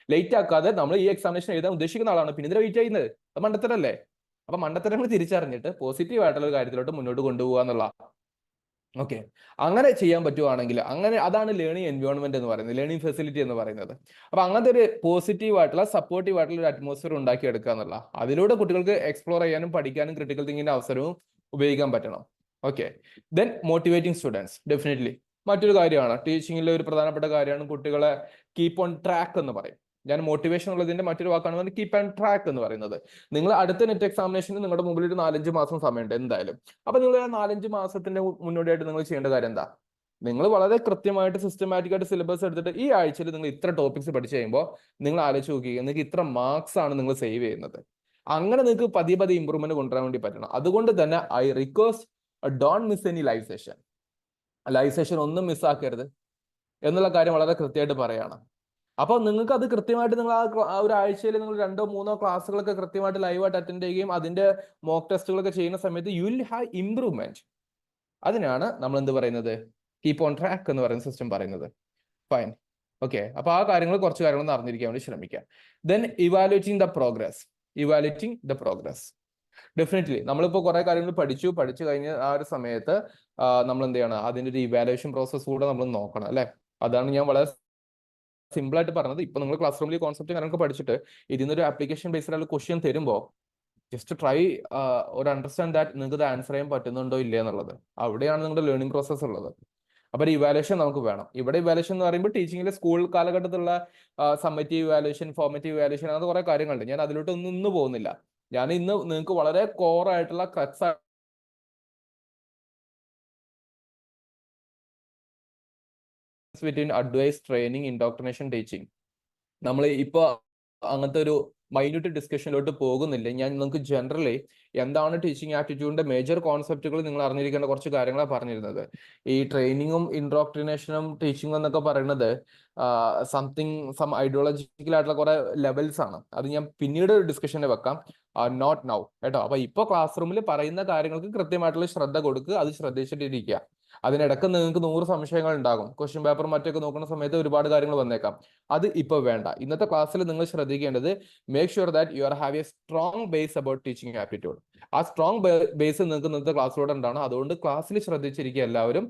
ലേറ്റ് ആക്കാതെ നമ്മൾ ഈ എക്സാമിനേഷൻ എഴുതാൻ ഉദ്ദേശിക്കുന്ന ആളാണ്, പിന്നെ ഇതിനെ വെയിറ്റ് ചെയ്യുന്നത് അത് മണ്ടത്തരല്ലേ? അപ്പൊ മണ്ടത്തരങ്ങൾ തിരിച്ചറിഞ്ഞിട്ട് പോസിറ്റീവ് ആയിട്ടുള്ള ഒരു കാര്യത്തിലോട്ട് മുന്നോട്ട് കൊണ്ടുപോകുക എന്നുള്ള. ഓക്കെ, അങ്ങനെ ചെയ്യാൻ പറ്റുവാണെങ്കിൽ അങ്ങനെ അതാണ് ലേണിംഗ് എൻവയോൺമെന്റ് എന്ന് പറയുന്നത്, ലേണിംഗ് ഫെസിലിറ്റി എന്ന് പറയുന്നത്. അപ്പൊ അങ്ങനത്തെ ഒരു പോസിറ്റീവ് ആയിട്ടുള്ള സപ്പോർട്ടീവ് ആയിട്ടുള്ള ഒരു അറ്റ്മോസ്ഫിയർ ഉണ്ടാക്കിയെടുക്കുക എന്നുള്ള, അതിലൂടെ കുട്ടികൾക്ക് എക്സ്പ്ലോർ ചെയ്യാനും പഠിക്കാനും ക്രിട്ടിക്കൽ തിങ്കിങ്ങിന്റെ അവസരവും ഉപയോഗിക്കാൻ പറ്റണം. Okay, then motivating students definitely മറ്റൊരു കാര്യമാണ്. ടീച്ചിങ്ങിലെ ഒരു പ്രധാനപ്പെട്ട കാര്യമാണ് കുട്ടികളെ കീപ്പ് ഓൺ ട്രാക്ക് എന്ന് പറയും. ഞാൻ മോട്ടിവേഷൻ ഉള്ളതിന്റെ മറ്റൊരു വാക്കാണ് കീപ്പ് ആൻഡ് ട്രാക്ക് എന്ന് പറയുന്നത്. നിങ്ങൾ അടുത്ത നെറ്റ് എക്സാമിനേഷന് നിങ്ങളുടെ മുമ്പിൽ ഒരു 4-5 മാസം സമയമുണ്ട് എന്തായാലും. അപ്പൊ നിങ്ങൾ ആ 4-5 മാസത്തിന്റെ മുന്നോടിയായിട്ട് നിങ്ങൾ ചെയ്യേണ്ട കാര്യം എന്താ? നിങ്ങൾ വളരെ കൃത്യമായിട്ട് സിസ്റ്റമാറ്റിക് ആയിട്ട് സിലബസ് എടുത്തിട്ട് ഈ ആഴ്ചയിൽ നിങ്ങൾ ഇത്ര ടോപ്പിക്സ് പഠിച്ചു കഴിയുമ്പോൾ നിങ്ങൾ ആലോചിച്ച് നോക്കുക, നിങ്ങൾക്ക് ഇത്ര മാർക്സ് ആണ് നിങ്ങൾ സേവ് ചെയ്യുന്നത്. അങ്ങനെ നിങ്ങൾക്ക് പതിയെ ഇമ്പ്രൂവ്മെന്റ് കൊണ്ടുവരാൻ വേണ്ടി പറ്റണം. അതുകൊണ്ട് തന്നെ I request don't miss any live session. Live session ഒന്നും മിസ്സാക്കരുത് എന്നുള്ള കാര്യം വളരെ കൃത്യമായിട്ട് പറയാണ്. അപ്പൊ നിങ്ങൾക്ക് അത് കൃത്യമായിട്ട് നിങ്ങൾ ആ ഒരു ആഴ്ചയിൽ നിങ്ങൾ 2-3 ക്ലാസ്സുകളൊക്കെ കൃത്യമായിട്ട് ലൈവായിട്ട് അറ്റൻഡ് ചെയ്യുകയും അതിന്റെ മോക്ക് ടെസ്റ്റുകളൊക്കെ ചെയ്യുന്ന സമയത്ത് യു വിൽ ഹാവ് ഇംപ്രൂവ്മെന്റ്. അതിനാണ് നമ്മൾ എന്ത് പറയുന്നത്? കീപ്പ് ഓൺ ട്രാക്ക് എന്ന് പറയുന്ന സിസ്റ്റം പറയുന്നത്. Fine, okay. അപ്പൊ ആ കുറച്ച് കാര്യങ്ങൾ അറിഞ്ഞിരിക്കാൻ വേണ്ടി ശ്രമിക്കുക. Then evaluating the progress. Definitely നമ്മളിപ്പോൾ കുറെ കാര്യങ്ങൾ പഠിച്ചു കഴിഞ്ഞ ആ ഒരു സമയത്ത് നമ്മൾ എന്ത് ചെയ്യണം? അതിന്റെ ഒരു ഇവാലുവേഷൻ പ്രോസസ് കൂടെ നമ്മൾ നോക്കണം അല്ലെ? അതാണ് ഞാൻ വളരെ സിമ്പിൾ ആയിട്ട് പറഞ്ഞത്. ഇപ്പൊ നിങ്ങൾ ക്ലാസ് റൂമിൽ കോൺസെപ്റ്റ് കാര്യങ്ങളൊക്കെ പഠിച്ചിട്ട് ഇതിനൊരു ആപ്ലിക്കേഷൻ ബേസ്ഡ് ആയിട്ടുള്ള ക്വസ്റ്റ്യൻ തരുമ്പോൾ ജസ്റ്റ് ട്രൈ ഒരു അണ്ടർസ്റ്റാൻഡ് ദാറ്റ് നിങ്ങൾക്ക് ഇത് ആൻസർ ചെയ്യാൻ പറ്റുന്നുണ്ടോ ഇല്ല എന്നുള്ളത്. അവിടെയാണ് നിങ്ങളുടെ ലേണിംഗ് പ്രോസസ്സ് ഉള്ളത്. അപ്പൊ ഒരു ഇവാലുവേഷൻ നമുക്ക് വേണം. ഇവിടെ ഇവാലുവേഷൻ എന്ന് പറയുമ്പോൾ ടീച്ചിങ്ങിലെ സ്കൂൾ കാലഘട്ടത്തിലുള്ള സമ്മറ്റീവ് ഇവാലുവേഷൻ, ഫോർമേറ്റീവ് ഇവാലുവേഷൻ, അങ്ങനത്തെ കുറെ കാര്യങ്ങളുണ്ട്. ഞാൻ അതിലോട്ട് ഒന്നും പോകുന്നില്ല. ഞാൻ ഇന്ന് നിങ്ങൾക്ക് വളരെ കോർ ആയിട്ടുള്ള crux between advice, training, indoctrination, teaching. നമ്മൾ ഇപ്പൊ അങ്ങനത്തെ ഒരു മൈന്യൂട്ട് ഡിസ്കഷനിലോട്ട് പോകുന്നില്ല. ഞാൻ നിങ്ങൾക്ക് ജനറലി എന്താണ് ടീച്ചിങ് ആപ്റ്റിറ്റ്യൂഡിന്റെ മേജർ കോൺസെപ്റ്റുകൾ നിങ്ങൾ അറിഞ്ഞിരിക്കേണ്ട കുറച്ച് കാര്യങ്ങളാണ് പറഞ്ഞിരുന്നത്. ഈ ട്രെയിനിങ്ങും ഇൻഡോക്ട്രിനേഷനും ടീച്ചിങ്ങും എന്നൊക്കെ പറയുന്നത് സം ഐഡിയോളജിക്കൽ ആയിട്ടുള്ള കുറെ ലെവൽസ് ആണ്. അത് ഞാൻ പിന്നീട് ഡിസ്കഷന് വെക്കാം, നോട്ട് നൗ കേട്ടോ. അപ്പൊ ഇപ്പൊ ക്ലാസ് റൂമിൽ പറയുന്ന കാര്യങ്ങൾക്ക് കൃത്യമായിട്ടുള്ള ശ്രദ്ധ കൊടുക്കുക, അത് ശ്രദ്ധിച്ചിട്ടിരിക്കുക. അതിനിടക്ക് നിങ്ങൾക്ക് 100 സംശയങ്ങൾ ഉണ്ടാകും. ക്വസ്റ്റ്യൻ പേപ്പർ മറ്റൊക്കെ നോക്കുന്ന സമയത്ത് ഒരുപാട് കാര്യങ്ങൾ വന്നേക്കാം. അത് ഇപ്പൊ വേണ്ട. ഇന്നത്തെ ക്ലാസ്സിൽ നിങ്ങൾ ശ്രദ്ധിക്കേണ്ടത് make sure that you are have a strong base about teaching aptitude. ആ സ്ട്രോങ് ബേസ് നിങ്ങൾക്ക് ഇന്നത്തെ ക്ലാസ്സിലൂടെ ഉണ്ടാണ്. അതുകൊണ്ട് ക്ലാസ്സിൽ ശ്രദ്ധിച്ചിരിക്കുക എല്ലാവരും.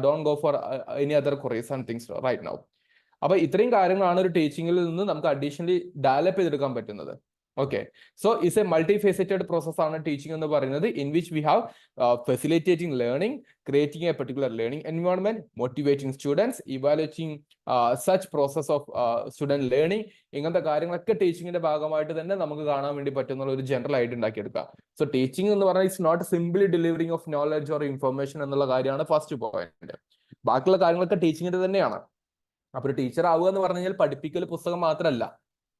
Don't go for any other queries and things right now. അപ്പൊ ഇത്രയും കാര്യങ്ങളാണ് ഒരു ടീച്ചിങ്ങിൽ നിന്ന് നമുക്ക് അഡീഷണലി ഡെവലപ്പ് ചെയ്തെടുക്കാൻ പറ്റുന്നത്. Okay, so it's A multi faceted process ആണ് ടീച്ചിങ് എന്ന് പറയുന്നത്, in which we have facilitating learning, creating A particular learning environment, motivating students, evaluating such process of student learning. ഇങ്ങനത്തെ കാര്യങ്ങളൊക്കെ ടീച്ചിങ്ങിന്റെ ഭാഗമായിട്ട് തന്നെ നമുക്ക് കാണാൻ വേണ്ടി പറ്റുന്ന ഒരു ജനറൽ ആയിട്ട് ഉണ്ടാക്കിയെടുക്കുക. സോ ടീച്ചിങ് എന്ന് പറഞ്ഞാൽ it's not simply delivering of knowledge or information എന്നുള്ള കാര്യമാണ് ഫസ്റ്റ് പോയിന്റ്. ബാക്കിയുള്ള കാര്യങ്ങളൊക്കെ ടീച്ചിങ്ങിന്റെ തന്നെയാണ്. അപ്പൊ ഒരു ടീച്ചർ ആവുക എന്ന് പറഞ്ഞു കഴിഞ്ഞാൽ പഠിപ്പിക്കൽ പുസ്തകം മാത്രമല്ല,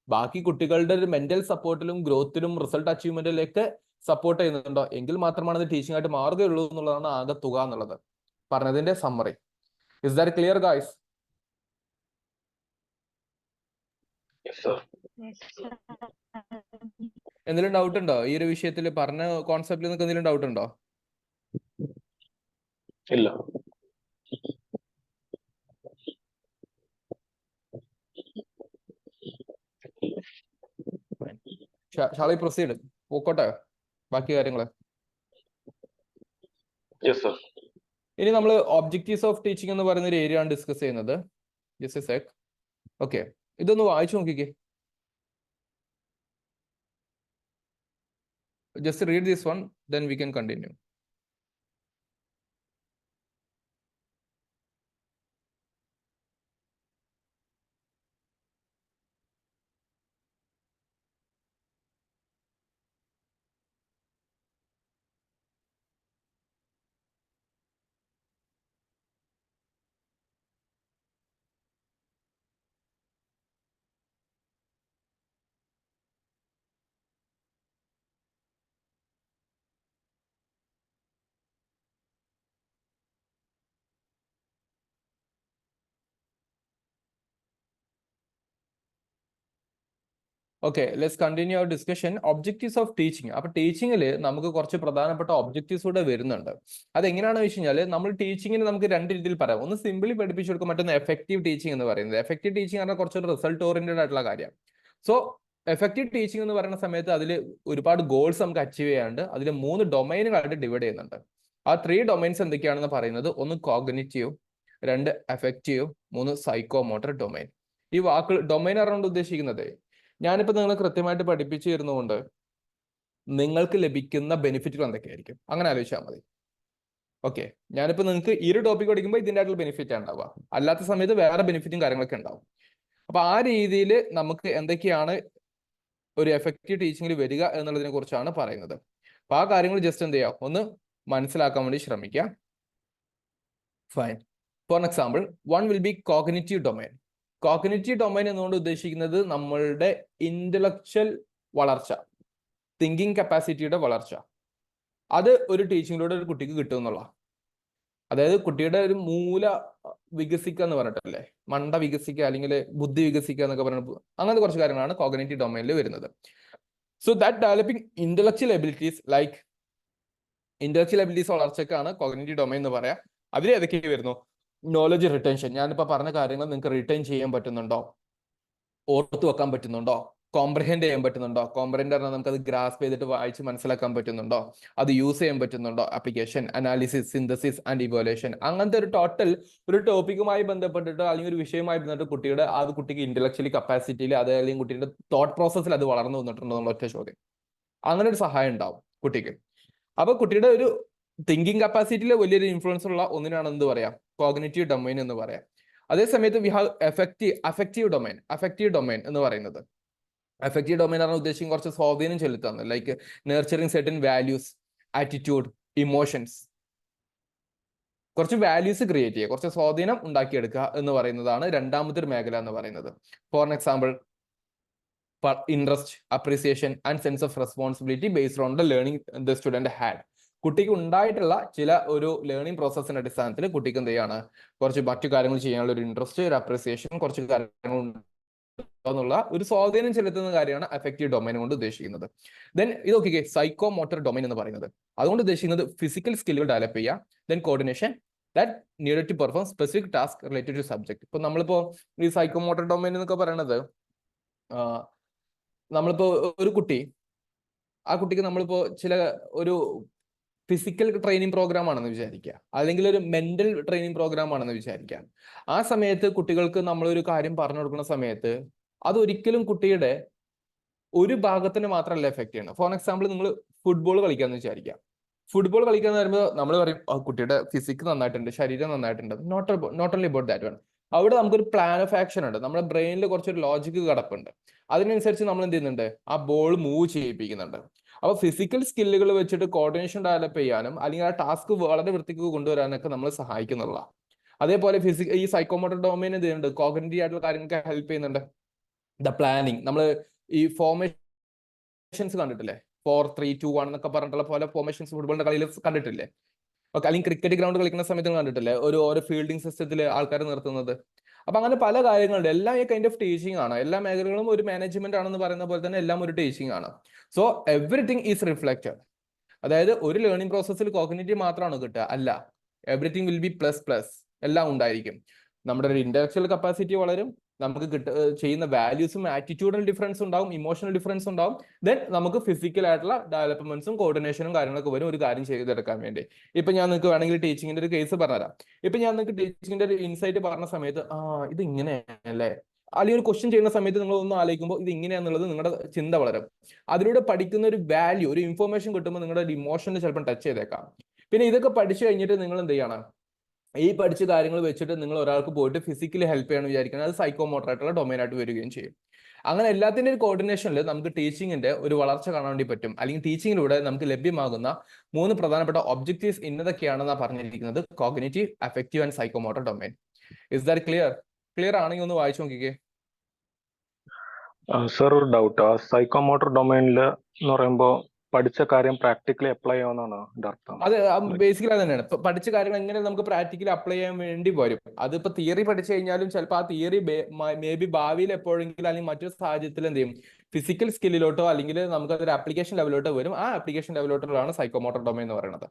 ബാക്കി കുട്ടികളുടെ ഒരു മെന്റൽ സപ്പോർട്ടിലും ഗ്രോത്തിലും റിസൾട്ട് അച്ചീവ്മെന്റിലേക്ക് സപ്പോർട്ട് ചെയ്യുന്നുണ്ടോ എങ്കിൽ മാത്രമാണ് അത് ടീച്ചിങ് ആയിട്ട് മാറുകയുള്ളൂ എന്നുള്ളതാണ് ആകെ തുക എന്നുള്ളത് പറഞ്ഞതിന്റെ summary. Is that clear guys? എന്തെങ്കിലും ഡൗട്ട് ഉണ്ടോ ഈ ഒരു വിഷയത്തിൽ പറഞ്ഞ കോൺസെപ്റ്റിൽ നിങ്ങൾക്ക് എന്തെങ്കിലും ഡൗട്ട് ഉണ്ടോ? ഇല്ല. Shall I proceed? പോക്കോട്ടെ ബാക്കി കാര്യങ്ങള്. ഇനി നമ്മൾ ഒബ്ജക്റ്റീവ്സ് ഓഫ് ടീച്ചിങ് എന്ന് പറയുന്ന ഒരു ഏരിയ ആണ് ഡിസ്കസ് ചെയ്യുന്നത്. Just A sec. ഓക്കെ, ഇതൊന്ന് വായിച്ചു നോക്കിക്കേ. Just read this one, then we can continue. Okay, let's continue our discussion. Objectives of teaching. അപ്പൊ ടീച്ചിങ്ങിൽ നമുക്ക് കുറച്ച് പ്രധാനപ്പെട്ട ഒബ്ജക്റ്റീവ്സ് കൂടെ വരുന്നുണ്ട്. അതെങ്ങനെയാണെന്ന് വെച്ച് കഴിഞ്ഞാൽ നമ്മൾ ടീച്ചിങ്ങിന് നമുക്ക് രണ്ട് രീതിയിൽ പറയാം. ഒന്ന് സിംപിളി പഠിപ്പിച്ചു കൊടുക്കും, മറ്റൊന്ന് എഫക്റ്റീവ് ടീച്ചിങ് എന്ന് പറയുന്നത്. എഫക്റ്റീവ് ടീച്ചിങ് പറഞ്ഞാൽ കുറച്ചൊരു റിസൾട്ട് ഓറിയന്റഡ് ആയിട്ടുള്ള കാര്യം. സോ എഫക്റ്റീവ് ടീച്ചിങ് എന്ന് പറയുന്ന സമയത്ത് അതിൽ ഒരുപാട് ഗോൾസ് നമുക്ക് അച്ചീവ് ചെയ്യാണ്ട് അതിൽ 3 ഡൊമൈനുകളായിട്ട് ഡിവൈഡ് ചെയ്യുന്നുണ്ട്. ആ 3 ഡൊമൈൻസ് എന്തൊക്കെയാണെന്ന് പറയുന്നത്, ഒന്ന് cognitive, 2 effective, 3 psycho motor domain. ഈ വാക്കുകൾ ഡൊമൈൻ അറിഞ്ഞുകൊണ്ട് ഉദ്ദേശിക്കുന്നത്, ഞാനിപ്പോ നിങ്ങൾ കൃത്യമായിട്ട് പഠിപ്പിച്ചു തരുന്നതുകൊണ്ട് നിങ്ങൾക്ക് ലഭിക്കുന്ന ബെനിഫിറ്റുകൾ എന്തൊക്കെയായിരിക്കും അങ്ങനെ ആലോചിച്ചാൽ മതി. ഓക്കെ, ഞാനിപ്പോ നിങ്ങൾക്ക് ഈ ഒരു ടോപ്പിക് പഠിക്കുമ്പോൾ ഇതിൻ്റെ ആയിട്ടുള്ള ബെനിഫിറ്റ് ഉണ്ടാവുക, അല്ലാത്ത സമയത്ത് വേറെ ബെനിഫിറ്റും കാര്യങ്ങളൊക്കെ ഉണ്ടാവും. അപ്പൊ ആ രീതിയിൽ നമുക്ക് എന്തൊക്കെയാണ് ഒരു എഫക്റ്റീവ് ടീച്ചിങ്ങിൽ വരിക എന്നുള്ളതിനെ കുറിച്ചാണ് പറയുന്നത്. അപ്പൊ ആ കാര്യങ്ങൾ ജസ്റ്റ് എന്ത് ചെയ്യാം, ഒന്ന് മനസ്സിലാക്കാൻ വേണ്ടി ശ്രമിക്കാം. Fine. For example, one will be cognitive domain. Cognitive domain എന്നുകൊണ്ട് ഉദ്ദേശിക്കുന്നത് നമ്മളുടെ ഇന്റലക്ച്വൽ വളർച്ച, തിങ്കിങ് കപ്പാസിറ്റിയുടെ വളർച്ച. അത് ഒരു ടീച്ചിങ്ങിലൂടെ ഒരു കുട്ടിക്ക് കിട്ടും എന്നുള്ള, അതായത് കുട്ടിയുടെ ഒരു മൂല വികസിക്കുക എന്ന് പറഞ്ഞിട്ടല്ലേ, മണ്ട വികസിക്കുക അല്ലെങ്കിൽ ബുദ്ധി വികസിക്കുക എന്നൊക്കെ പറഞ്ഞിട്ട് അങ്ങനത്തെ കുറച്ച് കാര്യങ്ങളാണ് കോഗ്നിറ്റീവ് ഡൊമൈനിൽ വരുന്നത്. So that developing intellectual abilities, like intellectual abilities വളർച്ചയ്ക്കാണ് കോഗ്നിറ്റീവ് ഡൊമൈൻ എന്ന് പറയാം. അതിൽ ഏതൊക്കെ വരുന്നു? നോളജ് റിട്ടൻഷൻ, ഞാനിപ്പോൾ പറഞ്ഞ കാര്യങ്ങൾ നിങ്ങൾക്ക് റിട്ടൈൻ ചെയ്യാൻ പറ്റുന്നുണ്ടോ, ഓർത്തു വെക്കാൻ പറ്റുന്നുണ്ടോ, കോംപ്രഹെൻഡ് ചെയ്യാൻ പറ്റുന്നുണ്ടോ. കോംപ്രഹെൻഡ് പറഞ്ഞാൽ നമുക്കത് ഗ്രാസ്പ് ചെയ്തിട്ട് വായിച്ച് മനസ്സിലാക്കാൻ പറ്റുന്നുണ്ടോ, അത് യൂസ് ചെയ്യാൻ പറ്റുന്നുണ്ടോ, application, analysis, synthesis and evaluation. അങ്ങനത്തെ ഒരു ടോട്ടൽ ഒരു ടോപ്പിക്കുമായി ബന്ധപ്പെട്ടിട്ട് അല്ലെങ്കിൽ ഒരു വിഷയവുമായി ബന്ധപ്പെട്ട് കുട്ടിയുടെ അത് കുട്ടിക്ക് ഇന്റലക്ച്വലി കപ്പാസിറ്റിയിൽ അത് അല്ലെങ്കിൽ കുട്ടിയുടെ തോട്ട് പ്രോസസ്സിൽ അത് വളർന്നു വന്നിട്ടുണ്ടോ എന്നുള്ള ഒറ്റ ചോദ്യം. അങ്ങനെ ഒരു സഹായം ഉണ്ടാവും കുട്ടിക്ക്. അപ്പൊ കുട്ടിയുടെ ഒരു തിങ്കിങ് കപ്പാസിറ്റിയിൽ വലിയൊരു ഇൻഫ്ലുവൻസ് ഉള്ള ഒന്നിനാണ് എന്ത് പറയാം, കോഗ്നിറ്റീവ് ഡൊമൈൻ എന്ന് പറയാം. അതേസമയത്ത് വി ഹാവ് അഫക്റ്റീവ് ഡൊമൈൻ എന്ന് പറയുന്നത്. അഫക്റ്റീവ് ഡൊമൈൻ ആണ് ഉദ്ദേശിക്കും കുറച്ച് സ്വാധീനം ചെലുത്തുന്നത്, like nurturing certain values, attitude, emotions. കുറച്ച് വാല്യൂസ് ക്രിയേറ്റ് ചെയ്യുക, കുറച്ച് സ്വാധീനം ഉണ്ടാക്കിയെടുക്കുക എന്ന് പറയുന്നതാണ് രണ്ടാമത്തെ ഒരു മേഖല എന്ന് പറയുന്നത്. For example, interest, appreciation and sense of responsibility based on the learning the student had. കുട്ടിക്ക് ഉണ്ടായിട്ടുള്ള ചില ഒരു ലേണിംഗ് പ്രോസസ്സിന്റെ അടിസ്ഥാനത്തിൽ കുട്ടിക്ക് എന്ത് ചെയ്യാണ്, കുറച്ച് മറ്റു കാര്യങ്ങൾ ചെയ്യാനുള്ള ഒരു ഇൻട്രസ്റ്റ്, ഒരു അപ്രീസിയേഷൻ, കുറച്ച് കാര്യങ്ങൾ എന്നുള്ള ഒരു സ്വാധീനം ചെലുത്തുന്ന കാര്യമാണ് അഫക്റ്റീവ് ഡൊമൈൻ കൊണ്ട് ഉദ്ദേശിക്കുന്നത്. ദെൻ ഇതൊക്കെ സൈക്കോ മോട്ടർ ഡൊമൈൻ എന്ന് പറയുന്നത്, അതുകൊണ്ട് ഉദ്ദേശിക്കുന്നത് ഫിസിക്കൽ സ്കില്ലുകൾ ഡെവലപ്പ് ചെയ്യുക. Then coordination that needed to perform specific task related to subject. ഇപ്പൊ നമ്മളിപ്പോ ഈ സൈക്കോ മോട്ടർ ഡൊമൈൻ എന്നൊക്കെ പറയുന്നത്, നമ്മളിപ്പോ ഒരു കുട്ടി, ആ കുട്ടിക്ക് നമ്മളിപ്പോ ചില ഒരു ഫിസിക്കൽ ട്രെയിനിങ് പ്രോഗ്രാം ആണെന്ന് വിചാരിക്കുക, അല്ലെങ്കിൽ ഒരു മെന്റൽ ട്രെയിനിങ് പ്രോഗ്രാം ആണെന്ന് വിചാരിക്കുക. ആ സമയത്ത് കുട്ടികൾക്ക് നമ്മളൊരു കാര്യം പറഞ്ഞു കൊടുക്കുന്ന സമയത്ത് അതൊരിക്കലും കുട്ടിയുടെ ഒരു ഭാഗത്തിന് മാത്രമല്ല എഫക്ട് ചെയ്യണം. ഫോർ എക്സാമ്പിൾ, നിങ്ങൾ ഫുട്ബോൾ കളിക്കാന്ന് വിചാരിക്കുക. ഫുട്ബോൾ കളിക്കാന്ന് പറയുമ്പോൾ നമ്മൾ പറയും കുട്ടിയുടെ ഫിസിക്സ് നന്നായിട്ടുണ്ട്, ശരീരം നന്നായിട്ടുണ്ട്. Not only about that one. അവിടെ നമുക്കൊരു പ്ലാൻ ഓഫ് ആക്ഷൻ ഉണ്ട്, നമ്മുടെ ബ്രെയിനിൽ കുറച്ചൊരു ലോജിക്ക് കിടപ്പുണ്ട്. അതിനനുസരിച്ച് നമ്മൾ എന്ത് ചെയ്യുന്നുണ്ട്, ആ ബോൾ മൂവ് ചെയ്യിപ്പിക്കുന്നുണ്ട്. അപ്പൊ ഫിസിക്കൽ സ്കില്ലുകൾ വെച്ചിട്ട് കോർഡിനേഷൻ ഡെവലപ്പ് ചെയ്യാനും അല്ലെങ്കിൽ ആ ടാസ്ക് വളരെ വൃത്തിക്ക് കൊണ്ടുവരാനൊക്കെ നമ്മൾ സഹായിക്കുന്നുള്ള. അതേപോലെ ഈ സൈക്കോമോട്ടർ ഡൊമൈൻ എന്ത് ചെയ്യുന്നുണ്ട്, കോഗ്നിറ്റീവ് ആയിട്ടുള്ള കാര്യങ്ങൾക്ക് ഹെൽപ്പ് ചെയ്യുന്നുണ്ട്. ദ പ്ലാനിങ്, നമ്മൾ ഈ ഫോർമേഷൻസ് കണ്ടിട്ടില്ലേ, 4-3-2-1 എന്നൊക്കെ പറഞ്ഞിട്ടുള്ള പോലെ ഫോർമേഷൻസ് ഫുട്ബോളിന്റെ കളിയിൽ കണ്ടിട്ടില്ലേ? ഓക്കെ, അല്ലെങ്കിൽ ക്രിക്കറ്റ് ഗ്രൗണ്ട് കളിക്കുന്ന സമയത്ത് കണ്ടിട്ടില്ലേ ഓരോ ഫീൽഡിംഗ് സിസ്റ്റത്തിൽ ആൾക്കാർ നിർത്തുന്നത്? അപ്പൊ അങ്ങനെ പല കാര്യങ്ങളുണ്ട്. എല്ലാം ഈ കൈൻഡ് ഓഫ് ടീച്ചിങ് ആണ്. എല്ലാ മേഖലകളും ഒരു മാനേജ്മെന്റ് ആണെന്ന് പറയുന്ന പോലെ തന്നെ എല്ലാം ഒരു ടീച്ചിങ് ആണ്. So everything is reflected. അതായത് ഒരു ലേണിംഗ് പ്രോസസ്സിൽ കോഗ്നിറ്റീവ് മാത്രമാണ് കിട്ടുക, അല്ല, എവറിത്തിങ് വിൽ ബി പ്ലസ് എല്ലാം ഉണ്ടായിരിക്കും. നമ്മുടെ ഒരു ഇന്റലക്ച്വൽ കപ്പാസിറ്റി വളരും, നമുക്ക് ചെയ്യുന്ന വാല്യൂസും ആറ്റിറ്റ്യൂഡൽ ഡിഫറൻസ് ഉണ്ടാവും, ഇമോഷണൽ ഡിഫറൻസ് ഉണ്ടാവും. ദെൻ നമുക്ക് ഫിസിക്കൽ ആയിട്ടുള്ള ഡെവലപ്മെന്റ്സും കോർഡിനേഷനും കാര്യങ്ങളൊക്കെ വരും ഒരു കാര്യം ചെയ്തെടുക്കാൻ വേണ്ടി. ഇപ്പൊ ഞാൻ നിങ്ങൾക്ക് വേണമെങ്കിൽ ടീച്ചിങ്ങിന്റെ ഒരു കേസ് പറഞ്ഞുതരാം. ഇപ്പൊ ഞാൻ നിങ്ങൾക്ക് ടീച്ചിങ്ങിന്റെ ഒരു ഇൻസൈറ്റ് പറഞ്ഞ സമയത്ത് ഇത് ഇങ്ങനെയല്ലേ, അല്ലെങ്കിൽ ഒരു ക്വസ്റ്റ്യൻ ചെയ്യുന്ന സമയത്ത് നിങ്ങൾ ഒന്ന് ആലോചിക്കുമ്പോൾ ഇത് ഇങ്ങനെയാന്നുള്ളത് നിങ്ങളുടെ ചിന്ത വളരും. അതിലൂടെ പഠിക്കുന്ന ഒരു വാല്യൂ, ഒരു ഇൻഫോർമേഷൻ കിട്ടുമ്പോൾ നിങ്ങളുടെ ഒരു ഇമോഷനെ ചിലപ്പോൾ ടച്ച് ചെയ്തേക്കാം. പിന്നെ ഇതൊക്കെ പഠിച്ചു കഴിഞ്ഞിട്ട് നിങ്ങൾ എന്ത് ചെയ്യണം, ഈ പഠിച്ച കാര്യങ്ങൾ വെച്ചിട്ട് നിങ്ങൾ ഒരാൾക്ക് പോയിട്ട് ഫിസിക്കലി ഹെൽപ്പ് ചെയ്യാൻ വിചാരിക്കുന്നത് അത് സൈക്കോമോട്ടർ ആയിട്ടുള്ള ഡൊമൈൻ ആയിട്ട് വരികയും ചെയ്യും. അങ്ങനെ എല്ലാത്തിൻ്റെ ഒരു കോർഡിനേഷനിൽ നമുക്ക് ടീച്ചിങ്ങിന്റെ ഒരു വളർച്ച കാണാൻ വേണ്ടി പറ്റും. അല്ലെങ്കിൽ ടീച്ചിങ്ങിലൂടെ നമുക്ക് ലഭ്യമാകുന്ന 3 പ്രധാനപ്പെട്ട ഒബ്ജക്റ്റീവ്സ് ഇന്നതൊക്കെയാണെന്നാണ് പറഞ്ഞിരിക്കുന്നത്: cognitive, affective and psychomotor domain. Is that clear? Clear ആണെങ്കിൽ ഒന്ന് വായിച്ചു നോക്കിക്കേ. സർ, ഒരു ഡൗട്ട്. ആ സൈക്കോമോട്ടർ ഡൊമൈനിൽ എന്ന് പറയുമ്പോൾ പഠിച്ച കാര്യം പ്രാക്ടിക്കലി അപ്ലൈ ചെയ്യാവുന്നതാണ് എൻ്റെ അർത്ഥം? അത് ബേസിക്കലി അത് തന്നെയാണ്. പഠിച്ച കാര്യങ്ങൾ എങ്ങനെ നമുക്ക് പ്രാക്ടിക്കലി അപ്ലൈ ചെയ്യാൻ വേണ്ടി വരും. അതിപ്പോ തിയറി പഠിച്ചു കഴിഞ്ഞാലും ചിലപ്പോൾ ആ തിയറി മേ ബി ഭാവിയിൽ എപ്പോഴെങ്കിലും അല്ലെങ്കിൽ മറ്റൊരു സാഹചര്യത്തിൽ എന്ത് ചെയ്യും, ഫിസിക്കൽ സ്കില്ലിലോട്ടോ അല്ലെങ്കിൽ നമുക്ക് അതൊരു ആപ്ലിക്കേഷൻ ലെവലിലോട്ടോ വരും. ആ ആപ്ലിക്കേഷൻ ലെവലിലോട്ടാണ് സൈക്കോമോട്ടർ ഡൊമൈൻ എന്ന് പറയുന്നത്.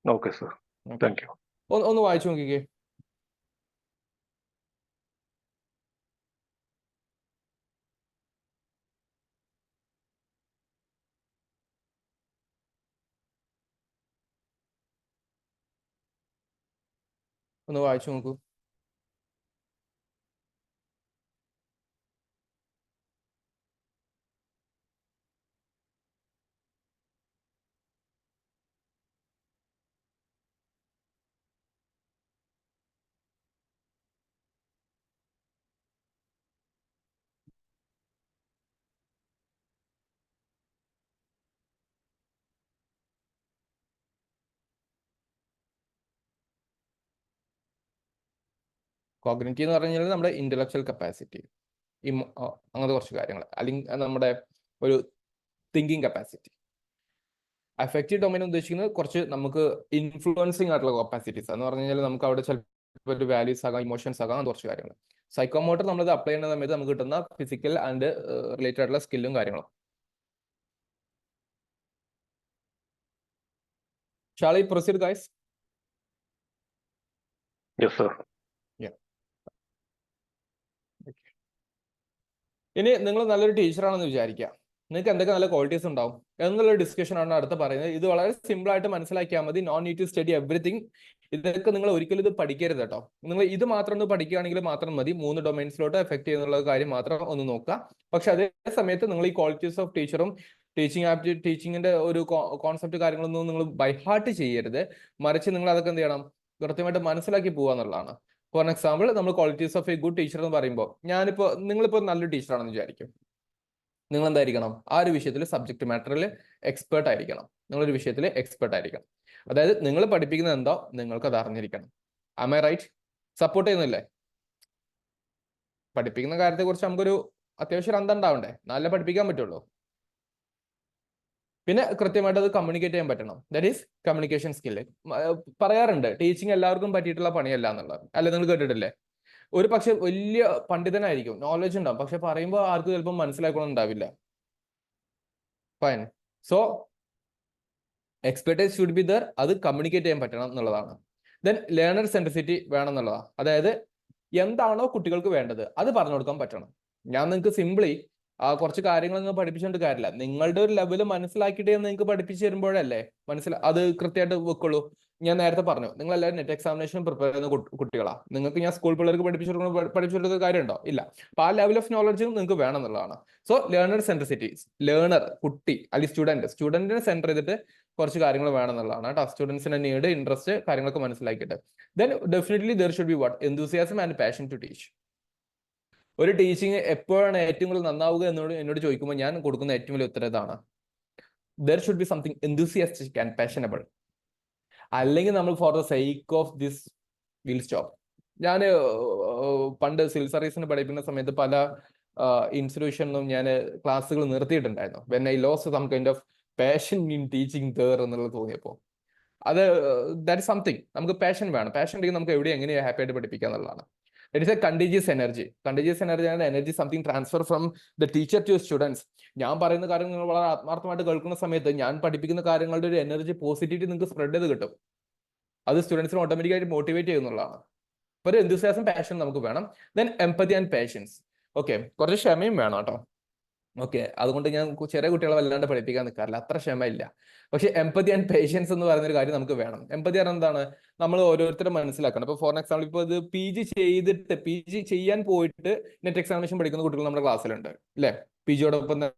Okay sir, thank you. ഒന്ന് വായിച്ചു നോക്കിക്കേ. ഒന്ന് വായിച്ചു നോക്കൂ. കോഗ്നിറ്റീവ് എന്ന് പറഞ്ഞു കഴിഞ്ഞാൽ നമ്മുടെ ഇന്റലക്ച്വൽ കപ്പാസിറ്റി, അങ്ങനത്തെ കുറച്ച് കാര്യങ്ങൾ, അല്ലെങ്കിൽ നമ്മുടെ ഒരു തിങ്കിങ് കപ്പാസിറ്റി. അഫക്റ്റീവ് ഡൊമൈൻ ഉദ്ദേശിക്കുന്നത് കുറച്ച് നമുക്ക് ഇൻഫ്ലുവൻസിങ് ആയിട്ടുള്ള കപ്പാസിറ്റീസ് എന്ന് പറഞ്ഞു കഴിഞ്ഞാൽ നമുക്ക് അവിടെ ചിലപ്പോൾ ഒരു വാല്യൂസ് ആകാം, ഇമോഷൻസ് ആകാം, കുറച്ച് കാര്യങ്ങൾ. സൈക്കോമോട്ടർ നമ്മളത് അപ്ലൈ ചെയ്യുന്ന സമയത്ത് നമുക്ക് കിട്ടുന്ന ഫിസിക്കൽ ആൻഡ് റിലേറ്റഡ് ആയിട്ടുള്ള സ്കില്ലും കാര്യങ്ങളും. Shall I proceed, guys? Yes, sir. Yeah. Okay. ഇനി നിങ്ങൾ നല്ലൊരു ടീച്ചറാണെന്ന് വിചാരിക്കുക. നിങ്ങൾക്ക് എന്തൊക്കെ നല്ല ക്വാളിറ്റീസ് ഉണ്ടാവും എന്നുള്ള ഡിസ്കഷൻ ആണ് അടുത്ത് പറയുന്നത്. ഇത് വളരെ സിമ്പിൾ ആയിട്ട് മനസ്സിലാക്കിയാൽ മതി. No need to study everything. ഇതൊക്കെ നിങ്ങൾ ഒരിക്കലും ഇത് പഠിക്കരുത് കേട്ടോ. നിങ്ങൾ ഇത് മാത്രം ഒന്ന് പഠിക്കുകയാണെങ്കിൽ മാത്രം മതി. 3 ഡൊമൈൻസിലോട്ട് എഫക്ട് ചെയ്യുന്നുള്ള കാര്യം മാത്രം ഒന്ന് നോക്കുക. പക്ഷെ അതേ സമയത്ത് നിങ്ങൾ ഈ ക്വാളിറ്റീസ് ഓഫ് ടീച്ചറും ടീച്ചിങ്ങിന്റെ ഒരു കോൺസെപ്റ്റ് കാര്യങ്ങളൊന്നും നിങ്ങൾ ബൈ ഹാർട്ട് ചെയ്യരുത്. മറിച്ച് നിങ്ങൾ അതൊക്കെ എന്ത് ചെയ്യണം, കൃത്യമായിട്ട് മനസ്സിലാക്കി പോകുക എന്നുള്ളതാണ്. ഫോർ എക്സാമ്പിൾ, നമ്മൾ qualities of A good teacher എന്ന് പറയുമ്പോൾ, നിങ്ങളിപ്പോൾ നല്ലൊരു ടീച്ചറാണെന്ന് വിചാരിക്കും. നിങ്ങൾ എന്തായിരിക്കണം, ആ ഒരു വിഷയത്തിൽ സബ്ജക്ട് മാറ്ററിൽ എക്സ്പേർട്ട് ആയിരിക്കണം. നിങ്ങളൊരു വിഷയത്തിൽ എക്സ്പേർട്ട് ആയിരിക്കണം. അതായത് നിങ്ങൾ പഠിപ്പിക്കുന്നത് എന്തോ നിങ്ങൾക്ക് അത് അറിഞ്ഞിരിക്കണം. Am I right? സപ്പോർട്ട് ചെയ്യുന്നില്ലേ? പഠിപ്പിക്കുന്ന കാര്യത്തെ കുറിച്ച് നമുക്കൊരു അത്യാവശ്യം അന്തം ഉണ്ടാവണ്ടേ, നല്ല പഠിപ്പിക്കാൻ പറ്റുള്ളൂ. പിന്നെ കൃത്യമായിട്ട് അത് കമ്മ്യൂണിക്കേറ്റ് ചെയ്യാൻ പറ്റണം. That is communication skill. പറയാറുണ്ട് ടീച്ചിങ് എല്ലാവർക്കും പറ്റിയിട്ടുള്ള പണിയല്ല എന്നുള്ളത്. അല്ലെ, നിങ്ങൾ കേട്ടിട്ടില്ലേ? ഒരു പക്ഷെ വലിയ പണ്ഡിതനായിരിക്കും, നോളജ് ഉണ്ടാവും, പക്ഷെ പറയുമ്പോൾ ആർക്കും ചിലപ്പോൾ മനസ്സിലാക്കണം ഉണ്ടാവില്ല. Fine. So expertise should be there. അത് കമ്മ്യൂണിക്കേറ്റ് ചെയ്യാൻ പറ്റണം എന്നുള്ളതാണ്. ദെൻ ലേണർ സെൻട്രിസിറ്റി വേണം എന്നുള്ളതാണ്. അതായത് എന്താണോ കുട്ടികൾക്ക് വേണ്ടത് അത് പറഞ്ഞു കൊടുക്കാൻ പറ്റണം. ഞാൻ നിങ്ങൾക്ക് സിംപ്ലി കുറച്ച് കാര്യങ്ങൾ നിങ്ങൾ പഠിപ്പിച്ചുകൊണ്ട് കാര്യമില്ല. നിങ്ങളുടെ ഒരു ലെവൽ മനസ്സിലാക്കിയിട്ട് നിങ്ങൾക്ക് പഠിപ്പിച്ചു തരുമ്പോഴല്ലേ അത് കൃത്യമായിട്ട് വെക്കുള്ളൂ. ഞാൻ നേരത്തെ പറഞ്ഞു, നിങ്ങൾ എല്ലാവരും നെറ്റ് എക്സാമിനേഷൻ പ്രിപ്പയർ ചെയ്യുന്ന കുട്ടികളാണ്. നിങ്ങൾക്ക് ഞാൻ സ്കൂൾ പിള്ളേർക്ക് പഠിപ്പിച്ചു കാര്യമുണ്ടോ? ഇല്ല. അപ്പൊ ആ ലെവൽ ഓഫ് നോളജ് നിങ്ങൾക്ക് വേണം എന്നുള്ളതാണ്. സോ ലേണർ സെൻട്രിസിറ്റി, ലേണർ കുട്ടി അല്ലെങ്കിൽ സ്റ്റുഡന്റിനെ സെന്റർ ചെയ്തിട്ട് കുറച്ച് കാര്യങ്ങൾ വേണം എന്നുള്ളതാണ് കേട്ടോ. സ്റ്റുഡൻസിന്റെ നീഡ്, ഇൻട്രസ്റ്റ്, കാര്യങ്ങളൊക്കെ മനസ്സിലാക്കിയിട്ട് then definitely there should be what enthusiasm and passion to teach. ഒരു ടീച്ചിങ് എപ്പോഴാണ് ഏറ്റവും കൂടുതൽ നന്നാവുക എന്നോട് ചോദിക്കുമ്പോൾ ഞാൻ കൊടുക്കുന്ന ഏറ്റവും വലിയ ഉത്തരം ഇതാണ്: there should be something enthusiastic and passionable. അല്ലെങ്കിൽ നമ്മൾ for the sake of this will stop. ഞാൻ പണ്ട് സിവിൽ സർവീസിന് പഠിപ്പിക്കുന്ന സമയത്ത് പല ഇൻസ്റ്റിറ്റ്യൂഷനിലും ഞാൻ ക്ലാസ്സുകൾ നിർത്തിയിട്ടുണ്ടായിരുന്നു. When I lost some kind of passion in teaching there എന്നുള്ളത് തോന്നിയപ്പോൾ. അത് ദാറ്റ് ഇസ് സംതിങ്. നമുക്ക് പാഷൻ വേണം. പാഷൻ ഉണ്ടെങ്കിൽ നമുക്ക് എവിടെ എങ്ങനെയാണ് ഹാപ്പി ആയിട്ട് പഠിപ്പിക്കുക എന്നുള്ളതാണ്. It is a contagious energy. Contagious energy ആണ് energy something transfer from the teacher to students. ഞാൻ പറയുന്ന കാര്യങ്ങൾ നിങ്ങൾ വളരെ ആത്മാർത്ഥമായിട്ട് കേൾക്കുന്ന സമയത്ത് ഞാൻ പഠിപ്പിക്കുന്ന കാര്യങ്ങളുടെ ഒരു എനർജി, പോസിറ്റിവിറ്റി നിങ്ങൾക്ക് സ്പ്രെഡ് ചെയ്ത് കിട്ടും. അത് സ്റ്റുഡൻസിനെ ഓട്ടോമാറ്റിക്കായിട്ട് മോട്ടിവേറ്റ് ചെയ്യുന്നുള്ളതാണ്. ഒരു എന്തൂസിയാസം, പാഷൻ നമുക്ക് വേണം. Then empathy and patience. Okay, കുറച്ച് ക്ഷമയും വേണം കേട്ടോ. ഓക്കെ, അതുകൊണ്ട് ഞാൻ ചെറിയ കുട്ടികളെ വല്ലാണ്ട് പഠിപ്പിക്കാൻ നിൽക്കാറില്ല, അത്ര ക്ഷമ ഇല്ല. പക്ഷെ എംപതി ആൻഡ് പേഷ്യൻസ് എന്ന് പറയുന്ന ഒരു കാര്യം നമുക്ക് വേണം. എംപതി പറഞ്ഞാൽ എന്താണ്? നമ്മൾ ഓരോരുത്തരും മനസ്സിലാക്കണം. ഇപ്പൊ ഫോർ എക്സാമ്പിൾ, ഇപ്പൊ ഇത് പി ജി ചെയ്യാൻ പോയിട്ട് നെറ്റ് എക്സാമിനേഷൻ പഠിക്കുന്ന കുട്ടികൾ നമ്മുടെ ക്ലാസ്സിലുണ്ട് അല്ലെ? പി ജിയോടൊപ്പം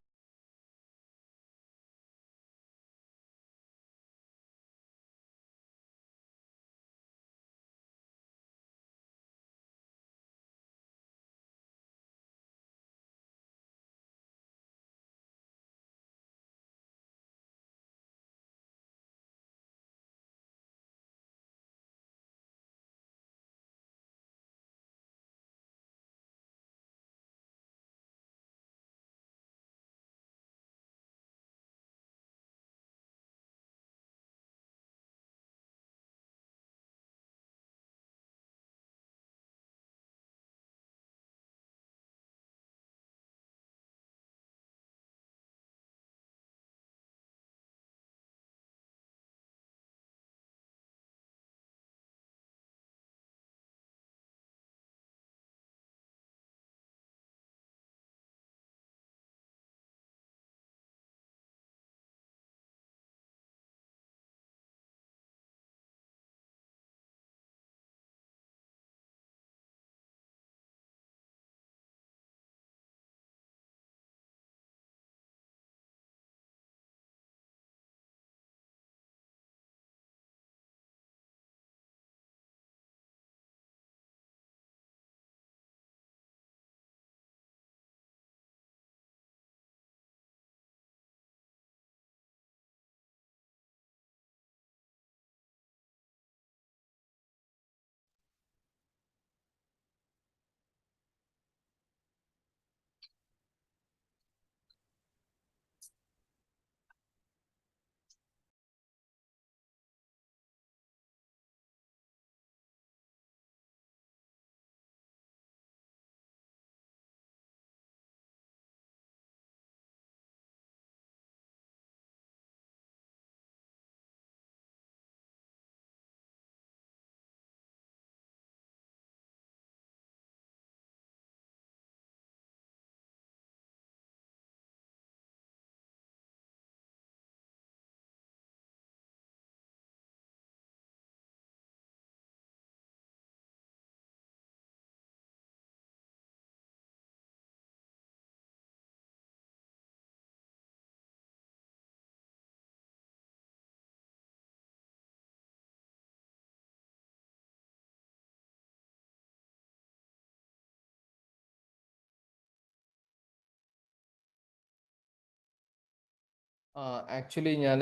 ആക്ച്വലി ഞാൻ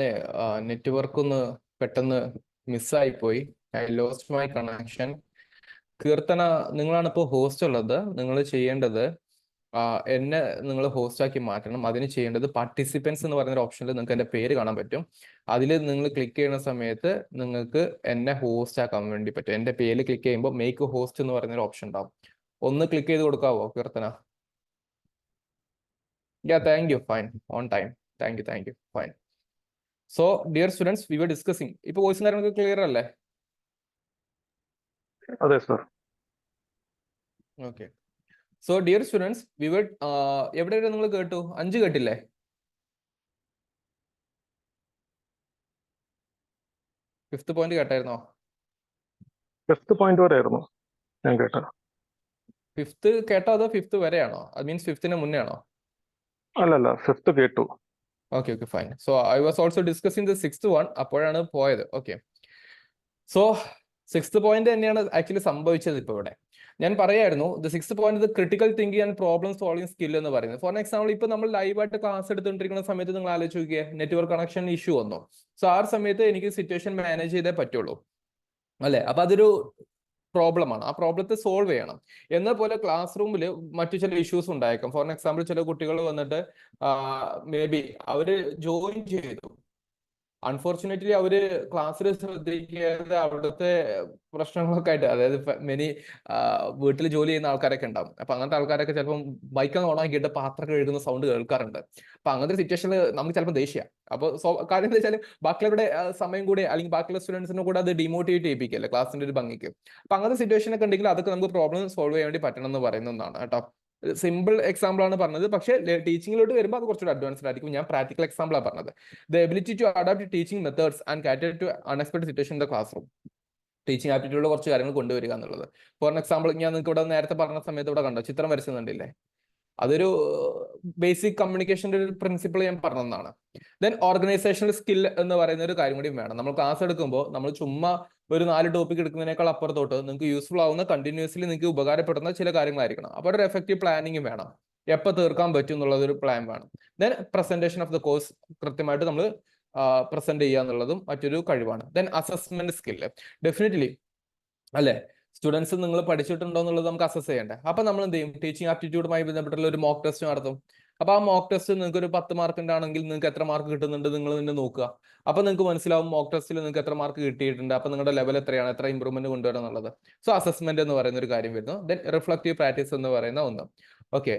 നെറ്റ്വർക്ക് ഒന്ന് പെട്ടെന്ന് മിസ്സായി പോയി. I lost my connection. Keerthana, നിങ്ങളാണ് ഇപ്പോൾ ഹോസ്റ്റ് ഉള്ളത്. നിങ്ങൾ ചെയ്യേണ്ടത് എന്നെ നിങ്ങൾ ഹോസ്റ്റ് ആക്കി മാറ്റണം. അതിന് ചെയ്യേണ്ടത് പാർട്ടിസിപ്പൻസ് എന്ന് പറയുന്ന ഓപ്ഷനിൽ നിങ്ങൾക്ക് എൻ്റെ പേര് കാണാൻ പറ്റും. അതിൽ നിങ്ങൾ ക്ലിക്ക് ചെയ്യുന്ന സമയത്ത് നിങ്ങൾക്ക് എന്നെ ഹോസ്റ്റ് ആക്കാൻ വേണ്ടി പറ്റും. എൻ്റെ പേര് ക്ലിക്ക് ചെയ്യുമ്പോൾ മേക്ക് ഹോസ്റ്റ് എന്ന് പറയുന്ന ഒരു ഓപ്ഷൻ ഉണ്ടാവും. ഒന്ന് ക്ലിക്ക് ചെയ്ത് കൊടുക്കാവോ Keerthana? Thank you. Fine, on time. Thank you. Fine. So dear students, we were discussing. ഇപ്പൊ വോയിസും കാര്യങ്ങളൊക്കെ ക്ലിയർ അല്ലേ? അതെ sir. Okay. So dear students we will എവിടെ വരെ നിങ്ങൾ കേട്ടു? 5 കേട്ടില്ലേ? ഫിഫ്ത് പോയിന്റ് കേട്ടായിരുന്നോ? ഫിഫ്ത് പോയിന്റ് വരെ ആയിരുന്നു ഞാൻ കേട്ടത്. ഫിഫ്ത് കേട്ടോ അതോ ഫിഫ്ത് വരെയാണോ? അത് മീൻസ് ഫിഫ്തിന് മുന്നേ ആണോ? അല്ലല്ല, ഫിഫ്ത് കേട്ടു. Okay okay fine. So I was also discussing the 6th one, അപ്പോഴാണ് പോയത്. ഓക്കെ, സോ 6th പോയിന്റ് തന്നെയാണ് ആക്ച്വലി സംഭവിച്ചത്. ഇപ്പോൾ ഇവിടെ ഞാൻ പറയായിരുന്നു the 6th point critical thinking and problem solving skill എന്ന് പറയുന്നത്. ഫോർ എക്സാമ്പിൾ, ഇപ്പൊ നമ്മൾ ലൈവായിട്ട് ക്ലാസ് എടുത്തുകൊണ്ടിരിക്കുന്ന സമയത്ത് നിങ്ങൾ ആലോചിച്ച് നോക്കിയേ, നെറ്റ്വർക്ക് കണക്ഷൻ ഇഷ്യൂ വന്നു. സോ ആ സമയത്ത് എനിക്ക് സിറ്റുവേഷൻ മാനേജ് ചെയ്തേ പറ്റുള്ളൂ, അല്ലെ? അപ്പൊ അതൊരു പ്രോബ്ലമാണ്. ആ പ്രോബ്ലത്തെ സോൾവ് ചെയ്യണം. എന്ന പോലെ ക്ലാസ് റൂമിൽ മറ്റു ചില ഇഷ്യൂസ് ഉണ്ടായേക്കാം. ഫോർ എക്സാമ്പിൾ, ചില കുട്ടികൾ വന്നിട്ട് മേ ബി അവര് ജോയിൻ ചെയ്തു, അൺഫോർച്ചുനേറ്റ്ലി അവര് ക്ലാസ്സിൽ ശ്രദ്ധിക്കാതെ അവിടുത്തെ പ്രശ്നങ്ങളൊക്കെ ആയിട്ട്, അതായത് മെനി വീട്ടിൽ ജോലി ചെയ്യുന്ന ആൾക്കാരൊക്കെ ഉണ്ടാവും. അപ്പൊ അങ്ങനത്തെ ആൾക്കാരൊക്കെ ചിലപ്പം ബൈക്ക് ഓണാക്കിയിട്ട് പാത്രം കഴുകുന്ന സൗണ്ട് കേൾക്കാറുണ്ട്. അപ്പൊ അങ്ങനത്തെ സിറ്റുവേഷനിൽ നമുക്ക് ചിലപ്പോൾ ദേഷ്യ. അപ്പൊ കാര്യം എന്താ വെച്ചാൽ ബാക്കിയുള്ളവരുടെ സമയം കൂടെ, അല്ലെങ്കിൽ ബാക്കിയുള്ള സ്റ്റുഡൻസിനെ കൂടെ അത് ഡിമോട്ടിവേറ്റ് ചെയ്യിപ്പിക്കല്ലേ ക്ലാസ്സിന്റെ ഒരു ഭംഗിക്ക്. അപ്പൊ അങ്ങനത്തെ സിറ്റുവേഷൻ ഒക്കെ ഉണ്ടെങ്കിൽ അതൊക്കെ നമുക്ക് പ്രോബ്ലം സോൾവ് ചെയ്യാൻ വേണ്ടി പറ്റണം എന്ന് പറയുന്നതാണ് കേട്ടോ. സിമ്പിൾ എക്സാമ്പിൾ ആണ് പറഞ്ഞത്, പക്ഷേ ടീച്ചിങ്ങിലോട്ട് വരുമ്പോൾ അത് കുറച്ചുകൂടി അഡ്വാൻസ്ഡ് ആയിരിക്കും. ഞാൻ പ്രാക്ടിക്കൽ എക്സാമ്പിൾ ആണ് പറഞ്ഞത്. The ability to adapt teaching methods and cater to unexpected situation in the classroom. Teaching ആപ്റ്റിറ്റ്യൂഡിൽ കുറച്ച് കാര്യങ്ങൾ കൊണ്ടുവരിക എന്നുള്ളത്. ഫോർ എക്സാമ്പിൾ, ഞാൻ നിങ്ങൾക്ക് ഇവിടെ നേരത്തെ പറഞ്ഞ സമയത്ത് ഇവിടെ കണ്ടോ, ചിത്രം വരച്ചുന്നുണ്ടില്ലേ? അതൊരു ബേസിക് കമ്മ്യൂണിക്കേഷന്റെ ഒരു പ്രിൻസിപ്പിൾ ഞാൻ പറഞ്ഞതാണ്. ദെൻ ഓർഗനൈസേഷണൽ സ്കിൽ എന്ന് പറയുന്ന ഒരു കാര്യം കൂടി വേണം. നമ്മൾ ക്ലാസ് എടുക്കുമ്പോൾ നമ്മൾ ചുമ്മാ ഒരു 4 ടോപ്പിക് എടുക്കുന്നതിനേക്കാൾ അപ്പുറത്തോട്ട് നിങ്ങൾക്ക് യൂസ്ഫുൾ ആവുന്ന, കണ്ടിന്യൂസ്ലി നിങ്ങൾക്ക് ഉപകാരപ്പെടുന്ന ചില കാര്യങ്ങളായിരിക്കണം. അപ്പോൾ ഒരു എഫക്റ്റീവ് പ്ലാനിങ് വേണം. എപ്പോൾ തീർക്കാൻ പറ്റും എന്നുള്ളത് ഒരു പ്ലാൻ വേണം. Then presentation of the course കൃത്യമായിട്ട് നമ്മൾ പ്രസന്റ് ചെയ്യുക എന്നുള്ളതും മറ്റൊരു കഴിവാണ്. ദെൻ അസസ്മെന്റ് സ്കില്ല് ഡെഫിനറ്റ്ലി, അല്ലെ? സ്റ്റുഡൻസ് നിങ്ങൾ പഠിച്ചിട്ടുണ്ടോ എന്നുള്ളത് നമുക്ക് അസസ് ചെയ്യണ്ടേ. അപ്പൊ നമ്മൾ എന്ത് ചെയ്യും? ടീച്ചിങ് ആപ്റ്റിറ്റ്യൂഡുമായി ബന്ധപ്പെട്ടുള്ള ഒരു മോക്ക് ടെസ്റ്റ് നടത്തും. അപ്പൊ ആ മോക്ക് ടെസ്റ്റ് നിങ്ങൾക്ക് ഒരു 10 മാർക്കിന്റെ ആണെങ്കിൽ നിങ്ങൾക്ക് എത്ര മാർക്ക് കിട്ടുന്നുണ്ട് നിങ്ങൾ തന്നെ നോക്കുക. അപ്പൊ നിങ്ങൾക്ക് മനസ്സിലാവും മോക്ക് ടെസ്റ്റിൽ നിങ്ങൾക്ക് എത്ര മാർക്ക് കിട്ടിയിട്ടുണ്ട്, അപ്പൊ നിങ്ങളുടെ ലെവൽ എത്രയാണ്, എത്ര ഇമ്പ്രൂവ്മെന്റ് കൊണ്ടുവരണം എന്നുള്ളത്. സോ അസസ്മെന്റ് എന്ന് പറയുന്ന ഒരു കാര്യം വരുന്നു. ദെൻ റിഫ്ലക്റ്റീവ് പ്രാക്ടീസ് എന്ന് പറയുന്ന ഒന്ന്. ഓക്കെ,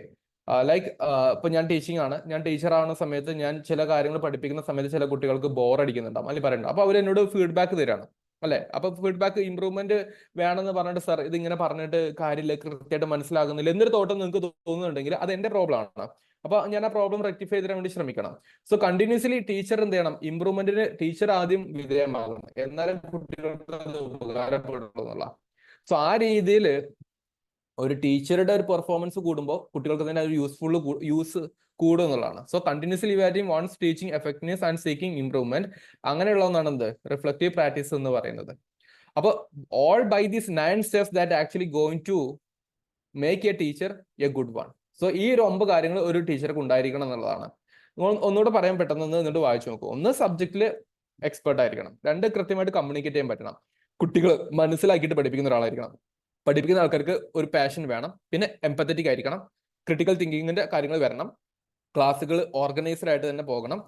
ലൈക്ക് ഇപ്പൊ ഞാൻ ടീച്ചിങ് ആണ്, ഞാൻ ടീച്ചർ ആവുന്ന സമയത്ത് ഞാൻ ചില കാര്യങ്ങൾ പഠിപ്പിക്കുന്ന സമയത്ത് ചില കുട്ടികൾക്ക് ബോർ അടിക്കുന്നുണ്ടാവും, അല്ലെങ്കിൽ പറയണ്ട. അപ്പൊ അവർ എന്നോട് ഫീഡ്ബാക്ക് തരാണ്, അല്ലെ? അപ്പൊ ഫീഡ്ബാക്ക് ഇമ്പ്രൂവ്മെന്റ് വേണമെന്ന് പറഞ്ഞിട്ട്, സാർ ഇതിങ്ങനെ പറഞ്ഞിട്ട് കാര്യമില്ല, കൃത്യമായിട്ട് മനസ്സിലാകുന്നില്ല എന്നൊരു തോട്ടം നിങ്ങൾക്ക് തോന്നുന്നുണ്ടെങ്കിൽ അത് എന്റെ പ്രോബ്ലം ആണ്. അപ്പൊ ഞാൻ ആ പ്രോബ്ലം റെക്ടിഫൈ ചെയ്യാൻ വേണ്ടി ശ്രമിക്കണം. സോ കണ്ടിന്യൂസ്ലി ടീച്ചർ എന്ത് ചെയ്യണം? ഇമ്പ്രൂവ്മെന്റിന് ടീച്ചർ ആദ്യം വിധേയമാകണം, എന്നാലും കുട്ടികൾക്ക് അത് ഉപകാരപ്പെടുള്ളൂ എന്നുള്ള. സോ ആ രീതിയിൽ ഒരു ടീച്ചറുടെ ഒരു പെർഫോമൻസ് കൂടുമ്പോൾ കുട്ടികൾക്ക് തന്നെ ഒരു യൂസ് കൂടും എന്നുള്ളതാണ്. So continuously evaluating one's teaching effectiveness and seeking improvement, അങ്ങനെയുള്ള ഒന്നാണ് എന്ത് റിഫ്ലക്റ്റീവ് പ്രാക്ടീസ് എന്ന് പറയുന്നത്. അപ്പൊ all by these 9 steps that actually going to make a teacher a good one. So ഈ ഒരു 9 കാര്യങ്ങൾ ഒരു ടീച്ചർക്ക് ഉണ്ടായിരിക്കണം എന്നുള്ളതാണ്. ഒന്നുകൂടെ പറയാൻ പെട്ടെന്ന് എന്നിട്ട് വായിച്ചു നോക്കൂ. 1, സബ്ജക്റ്റില് എക്സ്പെർട്ട് ആയിരിക്കണം. 2, കൃത്യമായിട്ട് കമ്മ്യൂണിക്കേറ്റ് ചെയ്യാൻ പറ്റണം. കുട്ടികൾ മനസ്സിലാക്കിയിട്ട് പഠിപ്പിക്കുന്ന ഒരാളായിരിക്കണം. പഠിപ്പിക്കുന്ന ആൾക്കാർക്ക് ഒരു പാഷൻ വേണം. പിന്നെ എംപത്തറ്റിക് ആയിരിക്കണം. ക്രിട്ടിക്കൽ തിങ്കിങ്ങിന്റെ കാര്യങ്ങൾ വരണം. ക്ലാസ്സുകൾ ഓർഗനൈസ്ഡ് ആയിട്ട് തന്നെ പോകണം.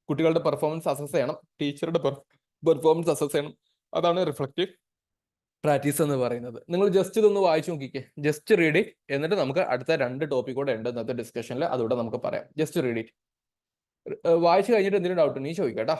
കുട്ടികളുടെ പെർഫോമൻസ് അസസ് ചെയ്യണം. ടീച്ചറുടെ പെർഫോമൻസ് അസസ് ചെയ്യണം. അതാണ് റിഫ്ലക്റ്റീവ് പ്രാക്ടീസ് എന്ന് പറയുന്നത്. നിങ്ങൾ ജസ്റ്റ് ഇതൊന്ന് വായിച്ചു നോക്കിക്കേ, ജസ്റ്റ് റീഡ് ഇറ്റ്. എന്നിട്ട് നമുക്ക് അടുത്ത 2 ടോപ്പിക് കൂടെ ഉണ്ട് ഇന്നത്തെ ഡിസ്കഷനിൽ, അതുകൂടെ നമുക്ക് പറയാം. Just read it. വായിച്ചു കഴിഞ്ഞിട്ട് എന്തെങ്കിലും ഡൗട്ട് നീ ചോദിക്കട്ടാ.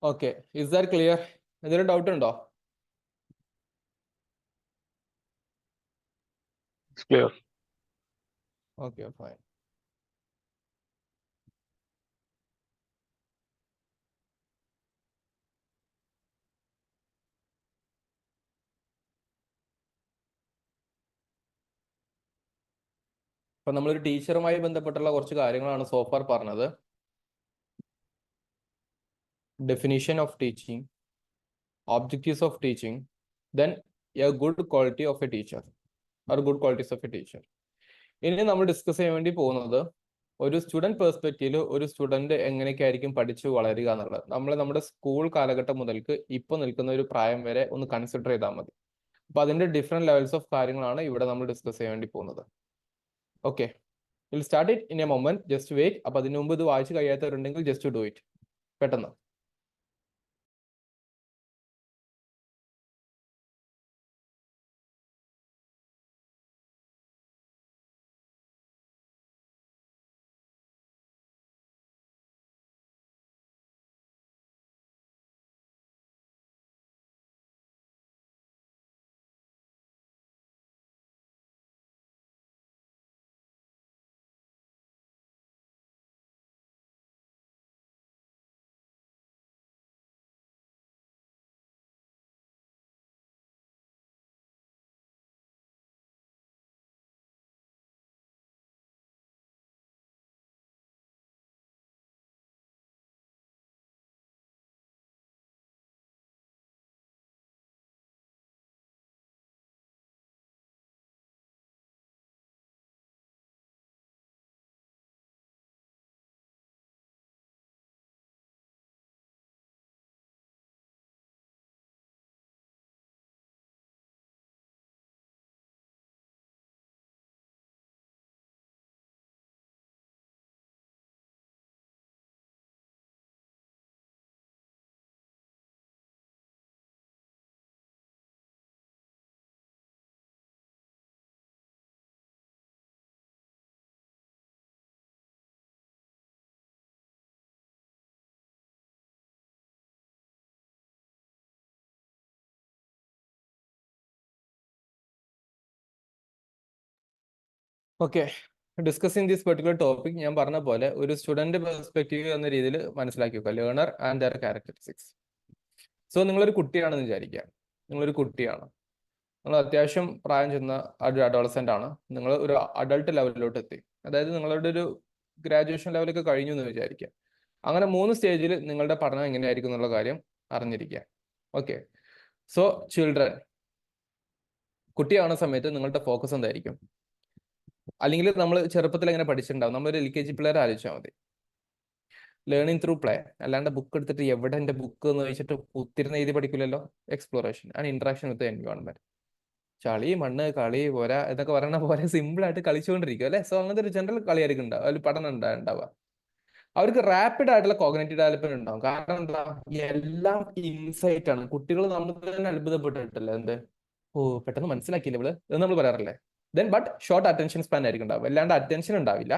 Okay, is that clear? എന്തെങ്കിലും ഡൗട്ട് ഉണ്ടോ? It's clear. Okay, fine. അപ്പൊ നമ്മളൊരു ടീച്ചറുമായി ബന്ധപ്പെട്ടുള്ള കുറച്ച് കാര്യങ്ങളാണ് സോഫാർ പറഞ്ഞത്. Definition of teaching, objectives of teaching, then A good quality of A teacher or good qualities of A teacher. ഇനി നമ്മൾ ഡിസ്കസ് ചെയ്യാൻ വേണ്ടി പോകുന്നത് ഒരു സ്റ്റുഡന്റ് പെർസ്പെക്റ്റീവില് ഒരു സ്റ്റുഡന്റ് എങ്ങനെയൊക്കെ ആയിരിക്കും പഠിച്ചു വളരുക എന്നുള്ളത്. നമ്മൾ നമ്മുടെ സ്കൂൾ കാലഘട്ടം മുതൽക്ക് ഇപ്പോൾ നിൽക്കുന്ന ഒരു പ്രായം വരെ ഒന്ന് കൺസിഡർ ചെയ്താൽ മതി. അപ്പൊ അതിന്റെ ഡിഫറെന്റ് ലെവൽസ് ഓഫ് കാര്യങ്ങളാണ് ഇവിടെ നമ്മൾ ഡിസ്കസ് ചെയ്യാൻ വേണ്ടി പോകുന്നത്. Okay, will start it in a moment, just wait. അപ്പൊ അതിനു മുമ്പ് ഇത് വായിച്ച് കഴിയാത്തവരുണ്ടെങ്കിൽ ജസ്റ്റ് ഡു ഇറ്റ് പെട്ടെന്ന്. Okay, discussing this particular topic ഞാൻ പറഞ്ഞ പോലെ ഒരു സ്റ്റുഡന്റ് പെർസ്പെക്റ്റീവ് എന്ന രീതിയിൽ മനസ്സിലാക്കി വെക്കുക, learner and there characteristics. So നിങ്ങളൊരു കുട്ടിയാണെന്ന് വിചാരിക്കുക. നിങ്ങളൊരു കുട്ടിയാണ്, നിങ്ങൾ അത്യാവശ്യം പ്രായം ചെന്ന ഒരു അഡോളസെന്റ് ആണ്. നിങ്ങൾ ഒരു അഡൾട്ട് ലെവലിലോട്ട് എത്തി, അതായത് നിങ്ങളുടെ ഒരു ഗ്രാജുവേഷൻ ലെവലൊക്കെ കഴിഞ്ഞു എന്ന് വിചാരിക്കുക. അങ്ങനെ 3 സ്റ്റേജിൽ നിങ്ങളുടെ പഠനം എങ്ങനെയായിരിക്കും എന്നുള്ള കാര്യം അറിഞ്ഞിരിക്കുക. ഓക്കെ, സോ ചിൽഡ്രൻ, കുട്ടിയാവുന്ന സമയത്ത് നിങ്ങളുടെ ഫോക്കസ് എന്തായിരിക്കും? അല്ലെങ്കിൽ നമ്മൾ ചെറുപ്പത്തിൽ എങ്ങനെ പഠിച്ചിട്ടുണ്ടാവും? നമ്മളൊരു LKG പിള്ളേരെ ആലോചിച്ചാൽ മതി. ലേണിംഗ് ത്രൂ പ്ലേ, അല്ലാണ്ട് ബുക്ക് എടുത്തിട്ട് എവിടെ എൻ്റെ ബുക്ക് എന്ന് വെച്ചിട്ട് കുത്തിരുന്ന് എഴുതി പഠിക്കില്ലല്ലോ. Exploration and interaction with environment. ചളി മണ്ണ് കളി പോരാ എന്നൊക്കെ പറയുന്ന പോലെ സിമ്പിൾ ആയിട്ട് കളിച്ചുകൊണ്ടിരിക്കും അല്ലെ. സോ അങ്ങനത്തെ ഒരു ജനറൽ കളിയായിരിക്കും ഉണ്ടാവുക, അതിൽ പഠനം ഉണ്ടാവുക. അവർക്ക് റാപ്പിഡ് ആയിട്ടുള്ള കോഗ്നേറ്റീവ് ഡെവലപ്മെന്റ് ഉണ്ടാവും. കാരണം എന്താ, എല്ലാം ഇൻസൈറ്റ് ആണ്. കുട്ടികൾ നമ്മൾ തന്നെ അത്ഭുതപ്പെട്ടിട്ടില്ല, എന്ത് ഓ പെട്ടെന്ന് മനസ്സിലാക്കിയില്ല ഇവള് എന്ന് നമ്മൾ പറയാറില്ലേ. Then but short attention span ആയിരിക്കും ഉണ്ടാവും, അല്ലാണ്ട് അറ്റൻഷൻ ഉണ്ടാവില്ല.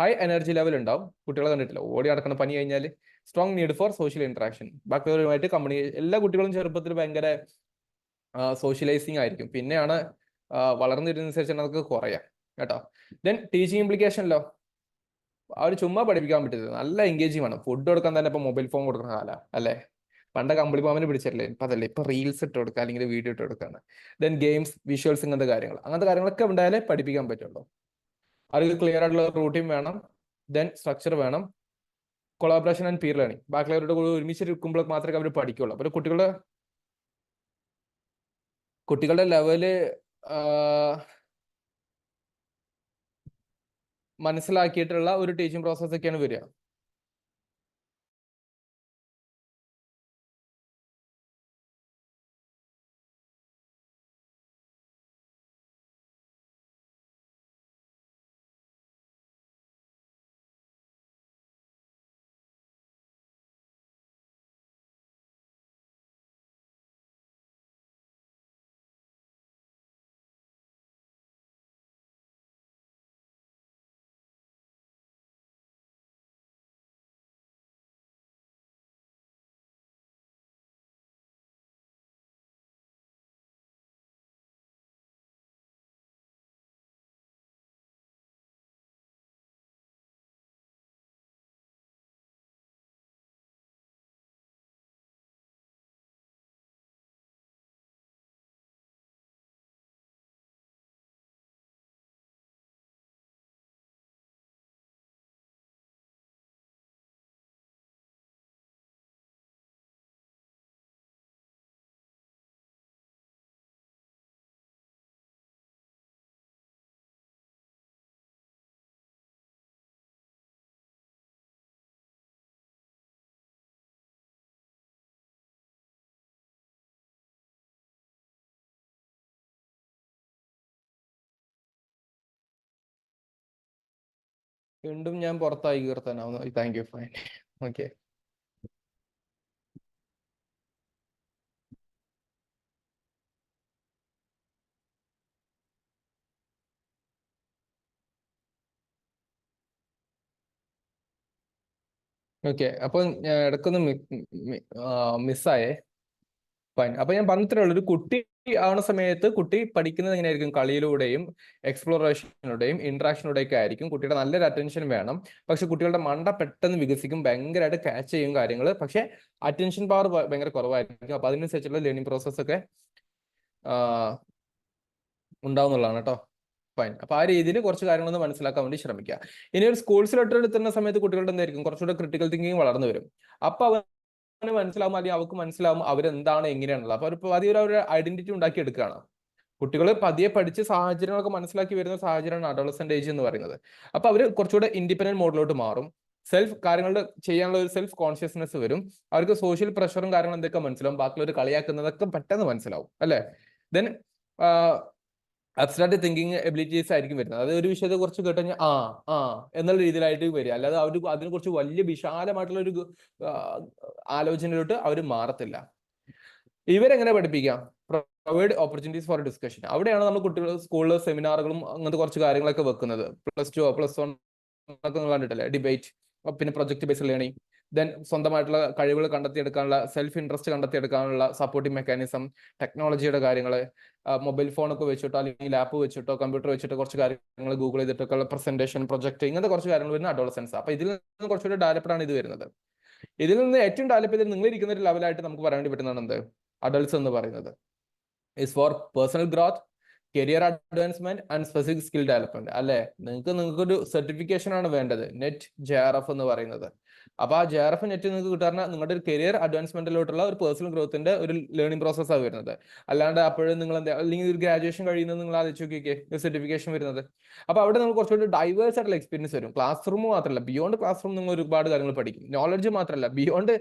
ഹൈ എനർജി ലെവൽ ഉണ്ടാവും. കുട്ടികളെ കണ്ടിട്ടില്ല, ഓടി നടക്കുന്ന പനി കഴിഞ്ഞാൽ strong need for social interaction, ബാക്കിയുള്ളവരുമായിട്ട് കമ്മ്യൂണിക്കേഷൻ. എല്ലാ കുട്ടികളും ചെറുപ്പത്തിൽ ഭയങ്കര സോഷ്യലൈസിങ് ആയിരിക്കും. പിന്നെയാണ് വളർന്നു വരുന്നതനുസരിച്ച് അതൊക്കെ കുറയാം കേട്ടോ. ദെൻ ടീച്ചിങ് ഇംപ്ലിക്കേഷനിലോ, അവർ ചുമ്മാ പഠിപ്പിക്കാൻ പറ്റില്ല, നല്ല എൻഗേജിങ് വേണം. ഫുഡ് കൊടുക്കാൻ തന്നെ ഇപ്പൊ മൊബൈൽ ഫോൺ കൊടുക്കുന്ന കാല അല്ലേ. പണ്ട് കമ്പിളി മാമന് പിടിച്ചില്ലേ, ഇപ്പൊ അതല്ലേ, ഇപ്പൊ റീൽസ് ഇട്ട് കൊടുക്കുക അല്ലെങ്കിൽ വീഡിയോ ഇട്ട് കൊടുക്കാണ്. ദെൻ ഗെയിംസ്, വിഷ്വൽസ്, ഇങ്ങനത്തെ കാര്യങ്ങൾ, അങ്ങനത്തെ കാര്യങ്ങളൊക്കെ ഉണ്ടായാലേ പഠിപ്പിക്കാൻ പറ്റുള്ളൂ. അവർക്ക് ക്ലിയർ ആയിട്ടുള്ള റൂട്ടീൻ വേണം. ദെൻ സ്ട്രക്ചർ വേണം. കൊളാബറേഷൻ ആൻഡ് പീർ ലേണിംഗ്, ബാക്കിയുള്ളവരുടെ കൂടെ ഒരുമിച്ച് ഇരിക്കുമ്പോൾ മാത്രമേ അവർ പഠിക്കുള്ളൂ. അപ്പോൾ കുട്ടികളുടെ ലെവല് മനസ്സിലാക്കിയിട്ടുള്ള ഒരു ടീച്ചിങ് പ്രോസസ് ഒക്കെയാണ് വരിക. വീണ്ടും ഞാൻ പുറത്തായി കീർത്തനാവുന്നു. Thank you, fine. Okay. Okay, അപ്പൊ ഞാൻ ഇടക്കൊന്ന് മിസ്സായേ. ഫൈൻ. അപ്പൊ ഞാൻ പറഞ്ഞത്രേ ഉള്ളൂ, ഒരു കുട്ടി ആവുന്ന സമയത്ത് കുട്ടി പഠിക്കുന്നത് എങ്ങനെയായിരിക്കും? കളിയിലൂടെയും എക്സ്പ്ലോറേഷനിലൂടെയും ഇന്ററാക്ഷനിലൂടെയും ഒക്കെ ആയിരിക്കും. കുട്ടിയുടെ നല്ലൊരു അറ്റൻഷൻ വേണം. പക്ഷെ കുട്ടികളുടെ മണ്ട പെട്ടെന്ന് വികസിക്കും, ഭയങ്കരമായിട്ട് ക്യാച്ച് ചെയ്യും കാര്യങ്ങൾ. പക്ഷെ അറ്റൻഷൻ പവർ ഭയങ്കര കുറവായിരിക്കും. അപ്പൊ അതിനനുസരിച്ചുള്ള ലേണിംഗ് പ്രോസസ് ഒക്കെ ഉണ്ടാവുന്നുള്ളതാണ് കേട്ടോ. ഫൈൻ. അപ്പൊ ആ രീതിയിൽ കുറച്ച് കാര്യങ്ങളൊന്ന് മനസ്സിലാക്കാൻ വേണ്ടി ശ്രമിക്കുക. ഇനി ഒരു സ്കൂൾസിലോട്ട് എടുത്തുന്ന സമയത്ത് കുട്ടികളുടെ എന്തായിരിക്കും? കുറച്ചുകൂടെ ക്രിട്ടിക്കൽ തിങ്കിങ് വളർന്നു വരും. അപ്പൊ അവന് മനസ്സിലാവും, അല്ലെങ്കിൽ അവർക്ക് മനസ്സിലാവും അവരെന്താണ് എങ്ങനെയാണുള്ളത്. അപ്പൊ അവർ പതിയെ ഒരു ഐഡന്റിറ്റി ഉണ്ടാക്കി എടുക്കുകയാണ്. കുട്ടികൾ പതിയെ പഠിച്ച് സാഹചര്യങ്ങളൊക്കെ മനസ്സിലാക്കി വരുന്ന സാഹചര്യമാണ് അഡോളസെന്റ് ഏജ് എന്ന് പറയുന്നത്. അപ്പൊ അവർ കുറച്ചുകൂടെ ഇൻഡിപെൻഡന്റ് മോഡിലോട്ട് മാറും. കാര്യങ്ങളുടെ ചെയ്യാനുള്ള ഒരു സെൽഫ് കോൺഷ്യസ്നെസ് വരും. അവർക്ക് സോഷ്യൽ പ്രഷറും കാര്യങ്ങളും എന്തൊക്കെ മനസ്സിലാവും, ബാക്കിയുള്ളവർ കളിയാക്കുന്നതൊക്കെ പെട്ടെന്ന് മനസ്സിലാവും, അല്ലെ? ദെൻ അബ്സ്ട്രാക്ട് തിങ്കിങ് എബിലിറ്റീസ് ആയിരിക്കും വരുന്നത്. അത് ഒരു വിഷയത്തെ കുറിച്ച് കേട്ട് കഴിഞ്ഞാൽ എന്നുള്ള രീതിയിലായിട്ട് വരിക, അല്ലാതെ അവർ അതിനെക്കുറിച്ച് വലിയ വിശാലമായിട്ടുള്ള ഒരു ആലോചനയിലോട്ട് അവർ മാറത്തില്ല. ഇവരെങ്ങനെ പഠിപ്പിക്കാം? Provide opportunities for discussion. അവിടെയാണ് നമ്മൾ കുട്ടികൾ സ്കൂളിൽ സെമിനാറുകളും അങ്ങനത്തെ കുറച്ച് കാര്യങ്ങളൊക്കെ വെക്കുന്നത്. +2 +1 ഒക്കെ കണ്ടിട്ടല്ലേ, ഡിബേറ്റ്, പിന്നെ പ്രൊജക്ട് ബേസ്ഡ് ലേണിംഗ്, ദെൻ സ്വന്തമായിട്ടുള്ള കഴിവുകൾ കണ്ടെത്തിയെടുക്കാനുള്ള, സെൽഫ് ഇൻട്രസ്റ്റ് കണ്ടെത്തിയെടുക്കാനുള്ള സപ്പോർട്ടിംഗ് മെക്കാനിസം, ടെക്നോളജിയുടെ കാര്യങ്ങൾ, മൊബൈൽ ഫോണൊക്കെ വെച്ചിട്ടോ അല്ലെങ്കിൽ ലാപ്പ് വെച്ചിട്ടോ കമ്പ്യൂട്ടർ വെച്ചിട്ടോ കുറച്ച് കാര്യങ്ങൾ ഗൂഗിൾ ചെയ്തിട്ടൊക്കെ പ്രസന്റേഷൻ, പ്രൊജക്ട്, ഇങ്ങനത്തെ കുറച്ച് കാര്യങ്ങൾ വരുന്ന അഡോളസൻസ്. അപ്പൊ ഇതിൽ നിന്ന് കുറച്ചുകൂടി ഡെവലപ്ഡ് ആണ് ഇത് വരുന്നത്. ഇതിൽ നിന്ന് ഏറ്റവും ഡെവലപ്പ് ചെയ്ത് നിങ്ങൾ ഇരിക്കുന്ന ഒരു ലെവലായിട്ട് നമുക്ക് പറയാൻ വേണ്ടി പറ്റുന്നതാണ് എന്ത്? അഡൾട്ട്സ് എന്ന് പറയുന്നത് is for personal growth, career advancement and specific skill development, അല്ലെ? നിങ്ങൾക്കൊരു സർട്ടിഫിക്കേഷൻ ആണ് വേണ്ടത്, നെറ്റ് JRF എന്ന് പറയുന്നത്. അപ്പൊ ആ JRF നെറ്റ് നിങ്ങൾക്ക് കിട്ടാറുണ്ട് നിങ്ങളുടെ ഒരു കരിയർ അഡ്വാൻസ്മെന്റിലോട്ടുള്ള ഒരു പേഴ്സണൽ ഗ്രോത്തിന്റെ ഒരു ലേണിംഗ് പ്രോസസ് ആണ് വരുന്നത്. അല്ലാണ്ട് അപ്പോഴും നിങ്ങൾ അല്ലെങ്കിൽ ഒരു ഗ്രാജുവേഷൻ കഴിയുന്നത് നിങ്ങൾ ആലോചിച്ച് നോക്കിക്കേ, ഒരു സർട്ടിഫിക്കേഷൻ വരുന്നത്. അപ്പൊ അവിടെ നിങ്ങൾ കുറച്ചുകൂടി ഡൈവേഴ്സ് ആയിട്ടുള്ള എക്സ്പീരിയൻസ് വരും. ക്ലാസ് റൂം മാത്രമല്ല, ബിയോണ്ട് ക്ലാസ് റൂം നിങ്ങൾ ഒരുപാട് കാര്യങ്ങൾ പഠിക്കും. നോളജ് മാത്രമല്ല, ബിയോണ്ട്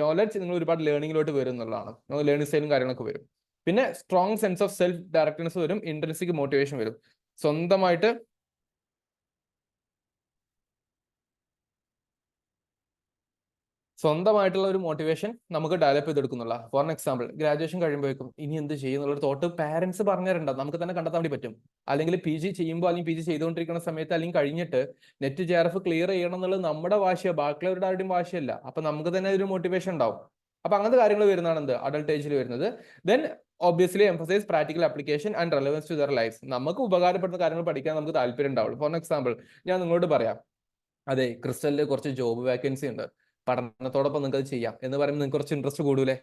നോളജ് നിങ്ങൾ ഒരുപാട് ലേണിംഗിലോട്ട് വരും എന്നുള്ളതാണ്. ലേണിംഗ് സ്റ്റൈലും കാര്യങ്ങളൊക്കെ വരും. പിന്നെ സ്ട്രോങ് സെൻസ് ഓഫ് സെൽഫ് ഡയറക്ട്നെസ് വരും, ഇൻട്രിൻസിക് മോട്ടിവേഷൻ വരും. സ്വന്തമായിട്ടുള്ള ഒരു മോട്ടിവേഷൻ നമുക്ക് ഡെവലപ്പ് ചെയ്തെടുക്കുന്നുള്ള. ഫോർ എക്സാമ്പിൾ, ഗ്രാജുവേഷൻ കഴിയുമ്പോഴേക്കും ഇനി എന്ത് ചെയ്യുന്നുള്ള തോട്ട് പാരന്റ്സ് പറഞ്ഞിട്ടുണ്ടാവും, നമുക്ക് തന്നെ കണ്ടെത്താൻ വേണ്ടി പറ്റും. അല്ലെങ്കിൽ PG ചെയ്യുമ്പോൾ, അല്ലെങ്കിൽ PG ചെയ്തുകൊണ്ടിരിക്കുന്ന സമയത്ത്, അല്ലെങ്കിൽ കഴിഞ്ഞിട്ട് നെറ്റ് JRF ക്ലിയർ ചെയ്യണം എന്നുള്ളത് നമ്മുടെ വാശിയോ ബാക്കിയുള്ളവരുടെ ആരുടെയും വാശിയല്ല. അപ്പൊ നമുക്ക് തന്നെ ഒരു മോട്ടിവേഷൻ ഉണ്ടാവും. അപ്പൊ അങ്ങനത്തെ കാര്യങ്ങൾ വരുന്നതാണ് എന്ത്? അഡൾട്ട് ഏജിൽ വരുന്നത്. Then obviously emphasize practical application and relevance to their life. നമുക്ക് ഉപകാരപ്പെടുന്ന കാര്യങ്ങൾ പഠിക്കാൻ നമുക്ക് താല്പര്യം ഉണ്ടാവുള്ളൂ. ഫോർ എക്സാമ്പിൾ, ഞാൻ നിങ്ങളോട് പറയാം, അതെ, ക്രിസ്റ്റലിൽ കുറച്ച് ജോബ് വേക്കൻസി ഉണ്ട്, പഠനത്തോടൊപ്പം നിങ്ങൾക്ക് അത് ചെയ്യാം എന്ന് പറയുമ്പോൾ നിങ്ങൾക്ക് കുറച്ച് ഇൻട്രസ്റ്റ് കൂടൂലേ?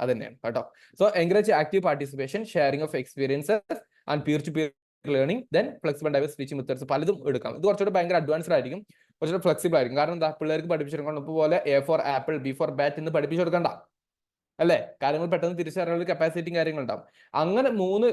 അത് തന്നെയാണ് കേട്ടോ. So encourage active participation, sharing of experiences and peer to peer learning, then flexible diverse teaching methods. പലതും എടുക്കാം. ഇത് കുറച്ചുകൂടെ ഭയങ്കര അഡ്വാൻസ്ഡ് ആയിരിക്കും, കുറച്ചുകൂടെ ഫ്ലെക്സിബിൾ ആയിരിക്കും. കാരണം എന്താ? പിള്ളേർക്ക് പഠിപ്പിച്ചെടുക്കണം പോലെ A four apple, B four bat എന്ന് പഠിപ്പിച്ചു കൊടുക്കണ്ട, അല്ലെ? കാര്യങ്ങൾ പെട്ടെന്ന് തിരിച്ചറിയാനുള്ള കപ്പാസിറ്റിയും കാര്യങ്ങൾ ഉണ്ടാവും. അങ്ങനെ 3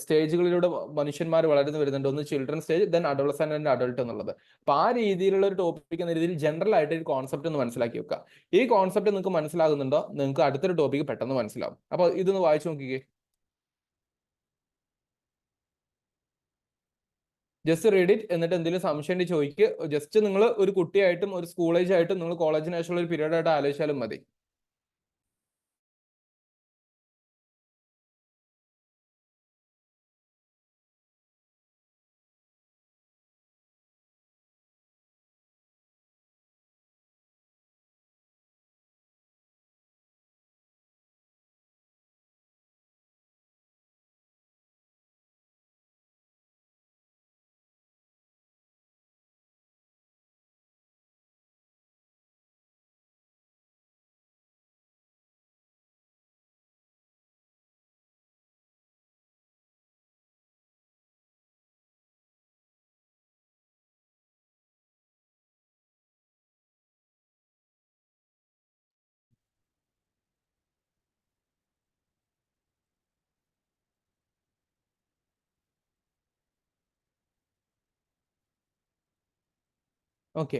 സ്റ്റേജുകളിലൂടെ മനുഷ്യന്മാർ വളർന്നു വരുന്നുണ്ട്. ഒന്ന് children stage, then adolescent and adult എന്നുള്ളത്. അപ്പൊ ആ രീതിയിലുള്ള ഒരു ടോപ്പിക് എന്ന രീതിയിൽ ജനറൽ ആയിട്ട് ഒരു കോൺസെപ്റ്റ് ഒന്ന് മനസ്സിലാക്കി വെക്കുക. ഈ കോൺസെപ്റ്റ് നിങ്ങൾക്ക് മനസ്സിലാകുന്നുണ്ടോ, നിങ്ങൾക്ക് അടുത്തൊരു ടോപ്പിക് പെട്ടെന്ന് മനസ്സിലാവും. അപ്പൊ ഇതൊന്ന് വായിച്ചു നോക്കിക്കേ. Just read it. എന്നിട്ട് എന്തെങ്കിലും സംശയം ചോദിക്കുക. ജസ്റ്റ് നിങ്ങൾ ഒരു കുട്ടിയായിട്ടും ഒരു സ്കൂൾ ഏജ് ആയിട്ടും നിങ്ങൾ കോളേജിന് ശേഷമുള്ള ഒരു പീരീഡ് ആയിട്ട് ആലോചിച്ചാലും മതി. ഓക്കെ,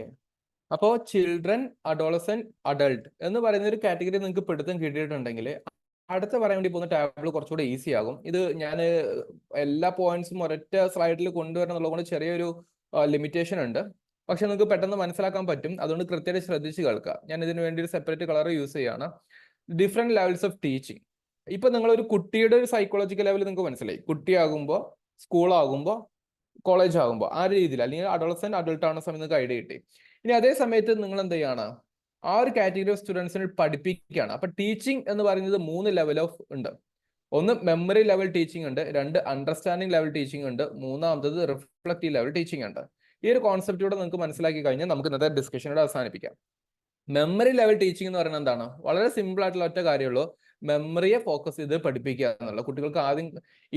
അപ്പോ ചിൽഡ്രൻ, അഡോളസെന്റ്, അഡൾട്ട് എന്ന് പറയുന്ന ഒരു കാറ്റഗറി നിങ്ങൾക്ക് പിടുത്തം കിട്ടിയിട്ടുണ്ടെങ്കിൽ അടുത്ത പറയാൻ വേണ്ടി പോകുന്ന ടാബിൾ കുറച്ചുകൂടെ ഈസി ആകും. ഇത് ഞാൻ എല്ലാ പോയിന്റ്സും ഒരൊറ്റ സ്ലൈഡിൽ കൊണ്ടുവരണം എന്നുള്ളത് കൊണ്ട് ചെറിയൊരു ലിമിറ്റേഷൻ ഉണ്ട്. പക്ഷെ നിങ്ങൾക്ക് പെട്ടെന്ന് മനസ്സിലാക്കാൻ പറ്റും. അതുകൊണ്ട് കൃത്യമായിട്ട് ശ്രദ്ധിച്ച് കേൾക്കുക. ഞാൻ ഇതിന് വേണ്ടി ഒരു സെപ്പറേറ്റ് കളർ യൂസ് ചെയ്യാണ്. Different levels of teaching. ഇപ്പൊ നിങ്ങൾ ഒരു കുട്ടിയുടെ ഒരു സൈക്കോളജിക്കൽ ലെവൽ നിങ്ങൾക്ക് മനസ്സിലായി. കുട്ടിയാകുമ്പോൾ, സ്കൂളാകുമ്പോൾ, കോളേജ് ആകുമ്പോൾ, ആ രീതിയിൽ, അല്ലെങ്കിൽ അഡോളസെന്റ് അഡൾട്ട് ആവുന്ന സമയത്ത് നിങ്ങൾക്ക് ഐഡിയ കിട്ടി. ഇനി അതേ സമയത്ത് നിങ്ങൾ എന്ത് ചെയ്യാണ്, ആ ഒരു കാറ്റഗറി ഓഫ് സ്റ്റുഡൻസിനെ പഠിപ്പിക്കുകയാണ്. അപ്പൊ ടീച്ചിങ് എന്ന് പറയുന്നത് 3 ലെവൽ ഓഫ് ഉണ്ട്. ഒന്ന് മെമ്മറി ലെവൽ ടീച്ചിങ് ഉണ്ട്, 2 അണ്ടർസ്റ്റാൻഡിങ് ലെവൽ ടീച്ചിങ് ഉണ്ട്, മൂന്നാമത്തത് റിഫ്ലക്റ്റീവ് ലെവൽ ടീച്ചിങ് ഉണ്ട്. ഈ ഒരു കോൺസെപ്റ്റൂടെ നിങ്ങൾക്ക് മനസ്സിലാക്കി കഴിഞ്ഞാൽ നമുക്ക് ഇന്നത്തെ ഡിസ്കഷനോട് അവസാനിപ്പിക്കാം. മെമ്മറി ലെവൽ ടീച്ചിങ് എന്ന് പറയുന്നത് എന്താണ്? വളരെ സിമ്പിൾ ആയിട്ടുള്ള ഒറ്റ കാര്യമുള്ളൂ. മെമ്മറിയെ ഫോക്കസ് ചെയ്ത് പഠിപ്പിക്കുക എന്നുള്ള. കുട്ടികൾക്ക് ആദ്യം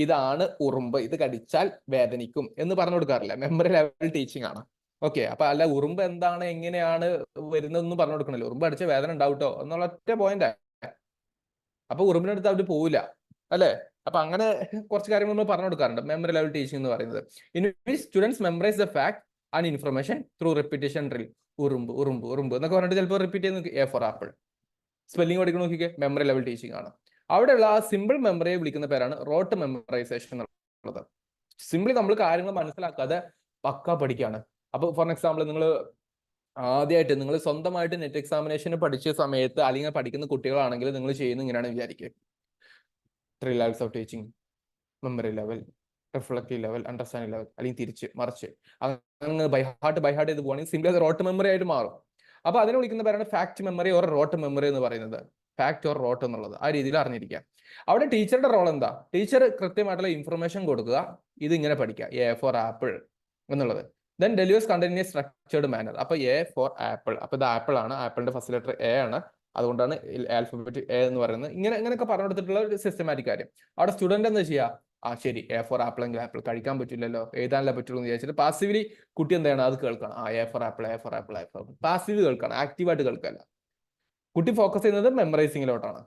ഇതാണ് ഉറുമ്പ്, ഇത് കടിച്ചാൽ വേദനിക്കും എന്ന് പറഞ്ഞു കൊടുക്കാറില്ല. മെമ്മറി ലെവൽ ടീച്ചിങ് ആണ്. ഓക്കെ, അപ്പൊ അല്ല ഉറുമ്പ് എന്താണ്, എങ്ങനെയാണ് വരുന്നതെന്ന് പറഞ്ഞു കൊടുക്കണല്ലോ. ഉറുമ്പ് അടിച്ച വേദന ഉണ്ടാവട്ടോ എന്നുള്ള ഒറ്റ പോയിന്റ്. അപ്പൊ ഉറുമ്പിനടുത്ത് അവർ പോവില്ല, അല്ലെ? അപ്പൊ അങ്ങനെ കുറച്ച് കാര്യങ്ങൾ നമ്മൾ പറഞ്ഞു കൊടുക്കാറുണ്ട് മെമ്മറി ലെവൽ ടീച്ചിങ് എന്ന് പറയുന്നത്. In which students memorise the fact and information through repetition drill. ഉറുമ്പ് ഉറുമ്പ് ഉറുമ്പ് എന്നൊക്കെ പറഞ്ഞിട്ട് ചിലപ്പോൾ റിപ്പീറ്റ് ചെയ്ത് എ ഫോർ ആപ്പിൾ. സ്പെല്ലിംഗ് പഠിക്കണം നോക്കിക്കേ, മെമ്മറി ലെവൽ ടീച്ചിങ് ആണ്. അവിടെയുള്ള ആ സിമ്പിൾ മെമ്മറിയെ വിളിക്കുന്ന പേരാണ് റോട്ട് മെമ്മറൈസേഷൻ എന്നുള്ളത്. സിംപ്ലി നമ്മൾ കാര്യങ്ങൾ മനസ്സിലാക്കാതെ പക്ക പഠിക്കുകയാണ്. അപ്പൊ ഫോർ എക്സാമ്പിൾ, നിങ്ങൾ ആദ്യമായിട്ട് നിങ്ങൾ സ്വന്തമായിട്ട് നെറ്റ് എക്സാമിനേഷന് പഠിച്ച സമയത്ത് അല്ലെങ്കിൽ പഠിക്കുന്ന കുട്ടികളാണെങ്കിൽ നിങ്ങൾ ചെയ്യുന്ന ഇങ്ങനെയാണ് വിചാരിക്കുക. 3 levels of teaching, memory level, reflective level, understanding level, അല്ലെങ്കിൽ തിരിച്ച് മറിച്ച് അങ്ങനെ ബൈ ഹാർട്ട് ചെയ്ത് പോകണമെങ്കിൽ സിംപ്ലി അത് റോട്ട് മെമ്മറി ആയിട്ട് മാറും. അപ്പൊ അതിനെ വിളിക്കുന്ന പേരാണ് fact memory or rote memory എന്ന് പറയുന്നത്. ഫാക്ട് ഓർ റോട്ട് എന്നുള്ളത് ആ രീതിയിൽ അറിഞ്ഞിരിക്കുക. അവിടെ ടീച്ചറുടെ റോൾ എന്താ? ടീച്ചർ കൃത്യമായിട്ടുള്ള ഇൻഫർമേഷൻ കൊടുക്കുക, ഇത് ഇങ്ങനെ പഠിക്കുക, എ ഫോർ ആപ്പിൾ എന്നുള്ളത്. Then delivers content in structured manner. അപ്പൊ എ ഫോർ ആപ്പിൾ, അപ്പൊ ഇത് ആപ്പിൾ ആണ്, ആപ്പിളിന്റെ ഫസ്റ്റ് ലെറ്റർ എ ആണ്, അതുകൊണ്ടാണ് ആൽഫബറ്റ് എ എന്ന് പറയുന്നത്. ഇങ്ങനെയൊക്കെ പറഞ്ഞു കൊടുത്തിട്ടുള്ള ഒരു സിസ്റ്റമാറ്റിക് കാര്യം. അവിടെ സ്റ്റുഡന്റ് എന്താ ചെയ്യുക? ആ ശരി, എ ഫോർ ആപ്പിൾ എങ്കിൽ ആപ്പിൾ കഴിക്കാൻ പറ്റില്ലല്ലോ, എഴുതാനല്ലേ പറ്റുള്ളൂ എന്ന് വിചാരിച്ചിട്ട് പാസീവ്ലി കുട്ടി എന്താണ് അത് കേൾക്കണം. ആ A for apple, A for apple, A for apple. Passive കേൾക്കണം, ആക്റ്റീവായിട്ട് കേൾക്കല്ല. കുട്ടി ഫോക്കസ് ചെയ്യുന്നത് മെമ്മറൈസിങ്ങിലോട്ടാണ്,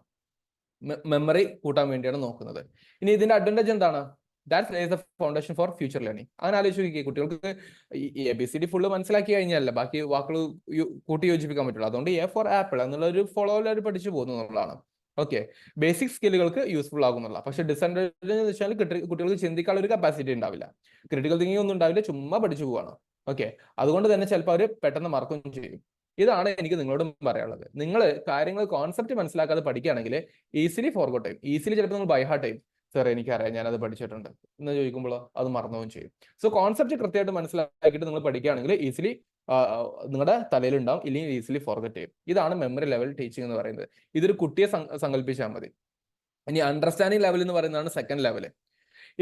മെമ്മറി കൂട്ടാൻ വേണ്ടിയാണ് നോക്കുന്നത്. ഇനി ഇതിന്റെ അഡ്വാൻറ്റേജ് എന്താണ്? That lays the foundation for future learning. അങ്ങനെ ആലോചിച്ച് നോക്കിയേ, കുട്ടികൾക്ക് ഈ ABCD ഫുള്ള് മനസ്സിലാക്കി കഴിഞ്ഞാലല്ല ബാക്കി വാക്കുകൾ കൂട്ടി യോജിപ്പിക്കാൻ പറ്റുള്ളൂ. അതുകൊണ്ട് എ ഫോർ ആപ്പിൾ എന്നുള്ള ഒരു ഫോളോയിൽ അവർ പഠിച്ചു പോകുന്നു എന്നുള്ളതാണ്. ഓക്കെ, ബേസിക് സ്കില്ലുകൾക്ക് യൂസ്ഫുൾ ആകുന്നുള്ള. പക്ഷെ ഡിസഡ്വാൻറ്റേജ് എന്ന് വെച്ചാൽ കുട്ടികൾക്ക് ചിന്തിക്കാനുള്ള ഒരു കപ്പാസിറ്റി ഉണ്ടാവില്ല, ക്രിട്ടിക്കൽ തിങ്കിങ് ഒന്നും ഉണ്ടാവില്ല, ചുമ്മാ പഠിച്ചു പോവാണ്. ഓക്കെ, അതുകൊണ്ട് തന്നെ ചിലപ്പോൾ അവർ പെട്ടെന്ന് മറക്കുകയും ചെയ്യും. ഇതാണ് എനിക്ക് നിങ്ങളോടും പറയാനുള്ളത്. നിങ്ങൾ കാര്യങ്ങൾ കോൺസെപ്റ്റ് മനസ്സിലാക്കാതെ പഠിക്കുകയാണെങ്കിൽ ഈസിലി ഫോർഗോട്ട് ചെയ്യും, ഈസിലി ചിലപ്പോൾ നിങ്ങൾ ബൈ ഹാർട്ട് ചെയ്യും. സാർ എനിക്കറിയാം, ഞാനത് പഠിച്ചിട്ടുണ്ട് എന്ന് ചോദിക്കുമ്പോൾ അത് മറന്നുകയും ചെയ്യും. സോ കോൺസെപ്റ്റ് കൃത്യമായിട്ട് മനസ്സിലാക്കിയിട്ട് നിങ്ങൾ പഠിക്കുകയാണെങ്കിൽ ഈസിലി നിങ്ങളുടെ തലയിലുണ്ടാവും, ഇല്ലെങ്കിൽ ഈസിലി ഫോർഗറ്റ് ചെയ്യും. ഇതാണ് മെമ്മറി ലെവൽ ടീച്ചിങ് എന്ന് പറയുന്നത്. ഇതൊരു കുട്ടിയെ സങ്കല്പിച്ചാൽ മതി. ഇനി അണ്ടർസ്റ്റാൻഡിങ് ലെവൽ എന്ന് പറയുന്നതാണ് സെക്കൻഡ് ലെവൽ.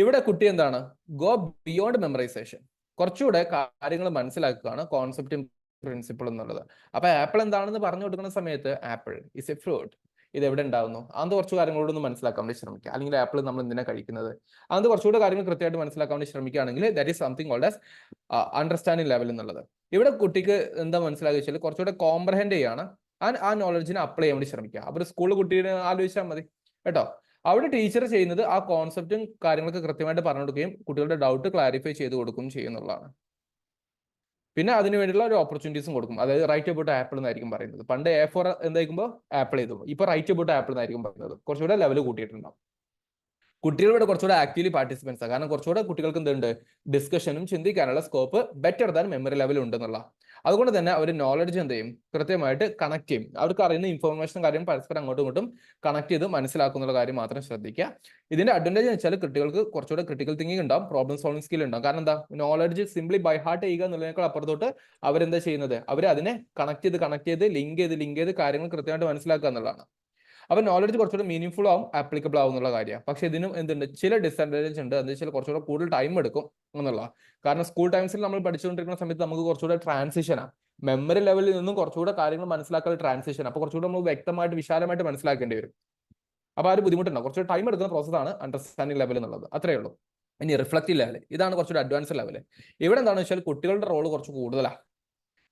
ഇവിടെ കുട്ടി എന്താണ്? ഗോ ബിയോണ്ട് മെമ്മറൈസേഷൻ, കുറച്ചുകൂടെ കാര്യങ്ങൾ മനസ്സിലാക്കുകയാണ്, കോൺസെപ്റ്റും പ്രിൻസിപ്പിൾ എന്നുള്ളത്. അപ്പൊ ആപ്പിൾ എന്താണെന്ന് പറഞ്ഞു കൊടുക്കുന്ന സമയത്ത് ആപ്പിൾ ഇസ് എ ഫ്രൂട്ട്, ഇത് എവിടെ ഉണ്ടാവുന്നു, അത് കുറച്ച് കാര്യങ്ങളോടൊന്ന് മനസ്സിലാക്കാൻ വേണ്ടി ശ്രമിക്കുക. അല്ലെങ്കിൽ ആപ്പിൾ നമ്മൾ എന്തിനാണ് കഴിക്കുന്നത്, അത് കുറച്ചുകൂടെ കാര്യങ്ങൾ കൃത്യമായിട്ട് മനസ്സിലാക്കാൻ വേണ്ടി ശ്രമിക്കുകയാണെങ്കിൽ that is something called as understanding level എന്നുള്ളത്. ഇവിടെ കുട്ടിക്ക് എന്താ മനസ്സിലാക്കി വെച്ചാൽ കുറച്ചുകൂടെ കോംപ്രഹെൻഡ് ചെയ്യാണ്, ആ നോളജിനെ അപ്ലൈ ചെയ്യാൻ വേണ്ടി ശ്രമിക്കുക. അപ്പോൾ സ്കൂളിൽ കുട്ടീനെ ആലോചിച്ചാൽ മതി കേട്ടോ. അവിടെ ടീച്ചർ ചെയ്യുന്നത് ആ കോൺസെപ്റ്റും കാര്യങ്ങളൊക്കെ കൃത്യമായിട്ട് പറഞ്ഞു കൊടുക്കുകയും കുട്ടികളുടെ ഡൗട്ട് ക്ലാരിഫൈ ചെയ്ത് കൊടുക്കുകയും ചെയ്യുന്നുള്ളതാണ്. പിന്നെ അതിന് വേണ്ടിയുള്ള ഒരു ഓപ്പർച്യൂണിറ്റീസും കൊടുക്കും. അതായത് റൈറ്റ് അബൌട്ട് ആപ്പിൾ എന്നായിരിക്കും പറയുന്നത്. പണ്ട് എ ഫോർ എന്തായിരിക്കുമ്പോൾ ആപ്പിൾ ചെയ്തു, ഇപ്പൊ റൈറ്റ് അബൌട്ട് ആപ്പിൾ എന്നായിരിക്കും പറയുന്നത്. കുറച്ചുകൂടെ ലെവൽ കൂട്ടിയിട്ടുണ്ടാവും. കുട്ടികളുടെ കുറച്ചുകൂടെ ആക്റ്റീവ്ലി പാർട്ടിസിപ്പൻസ്, കാരണം കുറച്ചുകൂടെ കുട്ടികൾക്ക് എന്തുണ്ട്, ഡിസ്കഷനും ചിന്തിക്കാനുള്ള scope better than memory level ഉണ്ടെന്നുള്ള. അതുകൊണ്ട് തന്നെ അവർ നോളജ് എന്ത് ചെയ്യും, കൃത്യമായിട്ട് കണക്ട് ചെയ്യും. അവർക്ക് അറിയുന്ന ഇൻഫോർമേഷൻ കാര്യം പരസ്പരം അങ്ങോട്ടും ഇങ്ങോട്ടും കണക്ട് ചെയ്ത് മനസ്സിലാക്കുന്ന കാര്യം മാത്രം ശ്രദ്ധിക്കുക. ഇതിന്റെ അഡ്വാൻറ്റേജ് എന്ന് വെച്ചാൽ കുട്ടികൾക്ക് കുറച്ചുകൂടെ ക്രിട്ടിക്കൽ തിങ്കിങ് ഉണ്ടാവും, പ്രോബ്ലം സോൾവിംഗ് സ്കിൽ ഉണ്ടാവും. കാരണം എന്താ, നോളജ് സിംപ്ലി ബൈ ഹാർട്ട് ചെയ്യുക എന്നുള്ളതിനേക്കാൾ അപ്പുറത്തോട്ട് അവരെന്താ ചെയ്യുന്നത്, അവർ അതിനെ കണക്ട് ചെയ്ത് ലിങ്ക് ചെയ്ത് കാര്യങ്ങൾ കൃത്യമായിട്ട് മനസ്സിലാക്കുക എന്നുള്ളതാണ്. അപ്പൊ നോളജ് കുറച്ചുകൂടെ മീനിങ് ഫുൾ ആവും, ആപ്ലിക്കബിൾ ആവും എന്നുള്ള കാര്യം. പക്ഷെ ഇതിനും എന്തുണ്ട്, ചില ഡിസഡ്വാൻറ്റേജ് ഉണ്ട്. എന്താ വെച്ചാൽ കുറച്ചുകൂടെ കൂടുതൽ ടൈം എടുക്കും എന്നുള്ള. കാരണം സ്കൂൾ ടൈംസിൽ നമ്മൾ പഠിച്ചുകൊണ്ടിരിക്കുന്ന സമയത്ത് നമുക്ക് കുറച്ചുകൂടെ ട്രാൻസിഷനാണ്, മെമ്മറി ലെവലിൽ നിന്നും കുറച്ചുകൂടെ കാര്യങ്ങൾ മനസ്സിലാക്കാൻ ട്രാൻസിഷൻ. അപ്പൊ കുറച്ചുകൂടെ നമ്മൾ വ്യക്തമായിട്ട് വിശാലമായിട്ട് മനസ്സിലാക്കേണ്ടി വരും. അപ്പൊ ആ ഒരു ബുദ്ധിമുട്ടുണ്ടാവും, കുറച്ചുകൂടെ ടൈം എടുക്കുന്ന പ്രോസസ്സാണ് അണ്ടർസ്റ്റാൻഡിംഗ് ലെവൽ എന്നുള്ളത്. അത്രയേ ഉള്ളൂ. ഇനി റിഫ്ലക്റ്റീവ് ലെവൽ, ഇതാണ് കുറച്ചുകൂടെ അഡ്വാൻസ് ലെവൽ. ഇവിടെ എന്താണെന്ന് വെച്ചാൽ കുട്ടികളുടെ റോൾ കുറച്ച് കൂടുതലാണ്.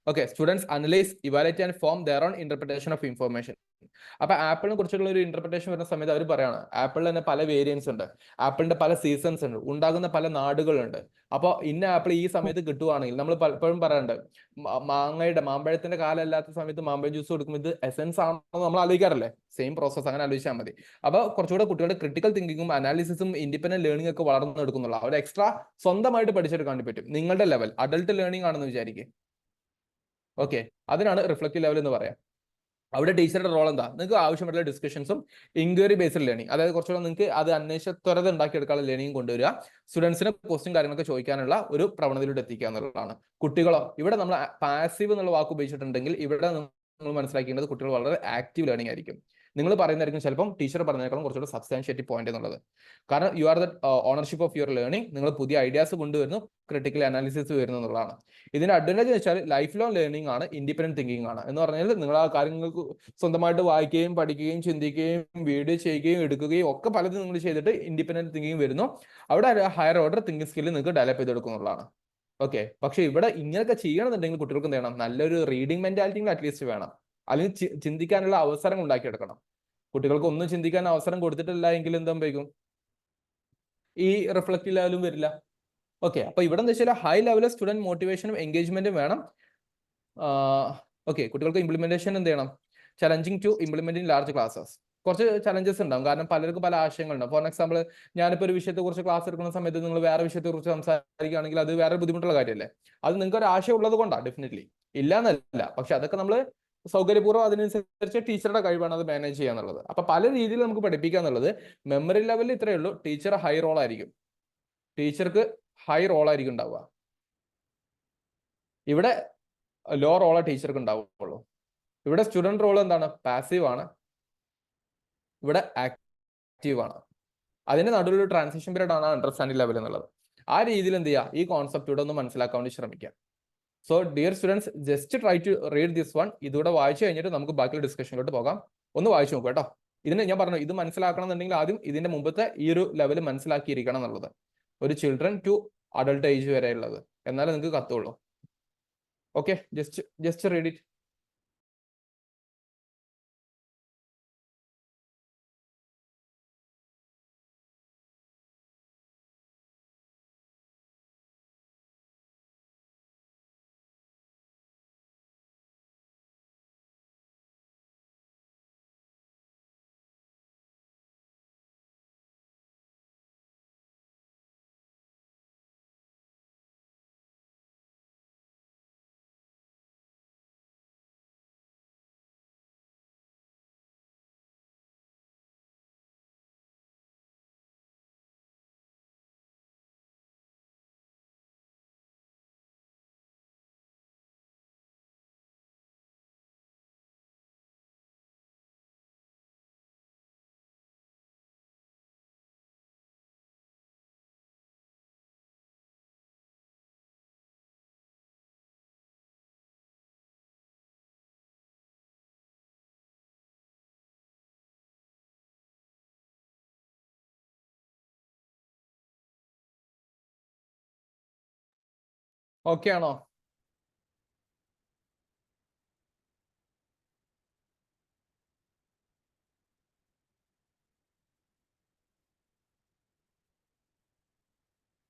Okay, students analyse, evaluate and form their own interpretation of information. അപ്പൊ ആപ്പിളിനെ കുറിച്ചുള്ള ഒരു ഇന്റർപ്രിട്ടേഷൻ വരുന്ന സമയത്ത് അവർ പറയാണ് ആപ്പിളിൽ തന്നെ പല വേരിയൻസ് ഉണ്ട്, ആപ്പിളിന്റെ പല സീസൺസ് ഉണ്ട്, ഉണ്ടാകുന്ന പല നാടുകളുണ്ട്. അപ്പോൾ ഇന്ന ആപ്പിൾ ഈ സമയത്ത് കിട്ടുവാണെങ്കിൽ നമ്മൾ പലപ്പോഴും പറയാറുണ്ട്, മാമ്പഴത്തിന്റെ കാലം അല്ലാത്ത സമയത്ത് മാമ്പഴം ജ്യൂസ് കൊടുക്കുമ്പോൾ ഇത് എസെൻസ് ആണെന്ന് നമ്മൾ ആലോചിക്കാറില്ലേ? സെയിം പ്രോസസ് അങ്ങനെ ആലോചിച്ചാൽ മതി. അപ്പൊ കുറച്ചുകൂടെ കുട്ടികളുടെ ക്രിട്ടിക്കൽ തിങ്കിങ്ങും അനാലിസിസും ഇൻഡിപെൻഡന്റ് ലേണിംഗ് ഒക്കെ വളർന്നെടുക്കുന്നുള്ള അവർ എക്സ്ട്രാ സ്വന്തമായിട്ട് പഠിച്ചെടുക്കാൻ പറ്റും. നിങ്ങളുടെ ലെവൽ അഡൾട്ട് ലേണിംഗ് ആണെന്ന് വിചാരിക്കും. ഓക്കെ, അതിനാണ് റിഫ്ലക്റ്റീവ് ലെവൽ എന്ന് പറയാം. അവിടെ ടീച്ചറുടെ റോൾ എന്താ? നിങ്ങൾക്ക് ആവശ്യമായിട്ടുള്ള ഡിസ്കഷൻസും ഇൻക്വയറി ബേസ്ഡ് ലേണിംഗ്, അതായത് കുറച്ചുകൂടെ നിങ്ങൾക്ക് അത് അന്വേഷണത്വരത ഉണ്ടാക്കിയെടുക്കാനുള്ള ലേണിംഗ് കൊണ്ടുവരിക, സ്റ്റുഡൻസിന് ക്വസ്റ്റ്യൻ കാര്യങ്ങളൊക്കെ ചോദിക്കാനുള്ള ഒരു പ്രവണതയിലൂടെ എത്തിക്കുക എന്നുള്ളതാണ്. കുട്ടികളോ, ഇവിടെ നമ്മൾ പാസീവ് എന്നുള്ള വാക്ക് ഉപയോഗിച്ചിട്ടുണ്ടെങ്കിൽ ഇവിടെ നിങ്ങൾ മനസ്സിലാക്കേണ്ടത് കുട്ടികൾ വളരെ ആക്റ്റീവ് ലേണിംഗ് ആയിരിക്കും. നിങ്ങൾ പറയുന്നതായിരിക്കും ചിലപ്പം ടീച്ചർ പറഞ്ഞതിനേക്കാളും കുറച്ചുകൂടെ സബ്സ്റ്റാൻഷ്യേറ്റീവ് പോയിന്റ് എന്നുള്ളത്. കാരണം you are the ownership of your learning, നിങ്ങൾ പുതിയ ഐഡിയാസ് കൊണ്ടുവരുന്നു, ക്രിട്ടിക്കൽ അനാലിസിസ് വരുന്നു എന്നുള്ളതാണ്. ഇതിന്റെ അഡ്വാൻറ്റേജ് എന്ന് വെച്ചാൽ ലൈഫ് ലോങ് ലേണിംഗ് ആണ്, ഇൻഡിപെൻഡന്റ് തിങ്കിങ് ആണ്. എന്ന് പറഞ്ഞാൽ നിങ്ങൾ ആ കാര്യങ്ങൾക്ക് സ്വന്തമായിട്ട് വായിക്കുകയും പഠിക്കുകയും ചിന്തിക്കുകയും വീഡിയോ ചെയ്യുകയും എടുക്കുകയും ഒക്കെ പലതും നിങ്ങൾ ചെയ്തിട്ട് ഇൻഡിപെൻഡന്റ് തിങ്കിങ് വരുന്നു. അവിടെ ഹയർ ഓർഡർ തിങ്കിങ് സ്കില്ല് നിങ്ങൾക്ക് ഡെവലപ്പ് ചെയ്തെടുക്കുന്നുള്ളതാണ്. ഓക്കെ, പക്ഷെ ഇവിടെ ഇങ്ങനെയൊക്കെ ചെയ്യണമെന്നുണ്ടെങ്കിൽ കുട്ടികൾക്ക് എന്ത് ചെയ്യണം? നല്ലൊരു റീഡിംഗ് മെന്റാലിറ്റി അറ്റ്ലീസ്റ്റ് വേണം, അല്ലെങ്കിൽ ചിന്തിക്കാനുള്ള അവസരം ഉണ്ടാക്കിയെടുക്കണം. കുട്ടികൾക്ക് ഒന്നും ചിന്തിക്കാൻ അവസരം കൊടുത്തിട്ടില്ല എങ്കിൽ എന്താ സംഭവിക്കും? ഈ റിഫ്ലക്റ്റീവ് ലെവലും വരില്ല. ഓക്കെ, അപ്പൊ ഇവിടെ എന്താ വെച്ചാൽ ഹൈ ലെവൽ സ്റ്റുഡന്റ് മോട്ടിവേഷനും എൻഗേജ്മെന്റും വേണം. ഓക്കെ, കുട്ടികൾക്ക് ഇംപ്ലിമെന്റേഷൻ എന്ത് ചെയ്യണം? Challenging to implement in large classes. കുറച്ച് ചലഞ്ചസ് ഉണ്ടാവും, കാരണം പലർക്കും പല ആശയങ്ങളുണ്ടാവും. ഫോർ എക്സാമ്പിൾ, ഞാനിപ്പോൾ ഒരു വിഷയത്തെക്കുറിച്ച് ക്ലാസ് എടുക്കുന്ന സമയത്ത് നിങ്ങൾ വേറെ വിഷയത്തെക്കുറിച്ച് സംസാരിക്കുകയാണെങ്കിൽ അത് വേറെ ബുദ്ധിമുട്ടുള്ള കാര്യമല്ലേ? അത് നിങ്ങൾക്ക് ഒരു ആശയം ഉള്ളത് കൊണ്ടാണ്, ഡെഫിനറ്റ്ലി ഇല്ല എന്നല്ല. പക്ഷെ അതൊക്കെ നമ്മൾ സൗകര്യപൂർവ്വം അതിനനുസരിച്ച് ടീച്ചറുടെ കഴിവാണ് അത് മാനേജ് ചെയ്യുക എന്നുള്ളത്. അപ്പൊ പല രീതിയിൽ നമുക്ക് പഠിപ്പിക്കുക എന്നുള്ളത്. മെമ്മറി ലെവലിൽ ഇത്രയേ ഉള്ളൂ, ടീച്ചർ ഹൈ റോൾ ആയിരിക്കും, ടീച്ചർക്ക് ഹൈ റോൾ ആയിരിക്കും ഉണ്ടാവുക. ഇവിടെ ലോ റോളാ ടീച്ചർക്ക് ഉണ്ടാവുള്ളൂ. ഇവിടെ സ്റ്റുഡന്റ് റോൾ എന്താണ്? പാസീവ് ആണ്, ഇവിടെ ആക്റ്റീവ് ആണ്. അതിന്റെ നടുവിലൊരു ട്രാൻസിഷൻ പീരീഡ് ആണ് അണ്ടർസ്റ്റാൻഡിംഗ് ലെവൽ എന്നുള്ളത്. ആ രീതിയിൽ എന്ത് ചെയ്യുക? ഈ കോൺസെപ്റ്റ് ഇവിടെ ഒന്ന് മനസ്സിലാക്കാൻ വേണ്ടി ശ്രമിക്കാം. So dear students, just try to read this one. ഇതൂടെ വായിച്ചു കഴിഞ്ഞിട്ട് നമുക്ക് ബാക്കിയുള്ള ഡിസ്കഷനിലോട്ട് പോകാം. ഒന്ന് വായിച്ചു നോക്കുക കേട്ടോ. ഇതിന് ഞാൻ പറഞ്ഞു, ഇത് മനസ്സിലാക്കണം എന്നുണ്ടെങ്കിൽ ആദ്യം ഇതിന്റെ മുമ്പത്തെ ഈ ഒരു ലെവൽ മനസ്സിലാക്കിയിരിക്കണം എന്നുള്ളത്. ഒരു ചിൽഡ്രൻ ടു അഡൾട്ട് ഏജ് വരെ ഉള്ളത്, എന്നാലേ നിങ്ങൾക്ക് കത്തുള്ളൂ. Okay, just read it. Okay ആണോ?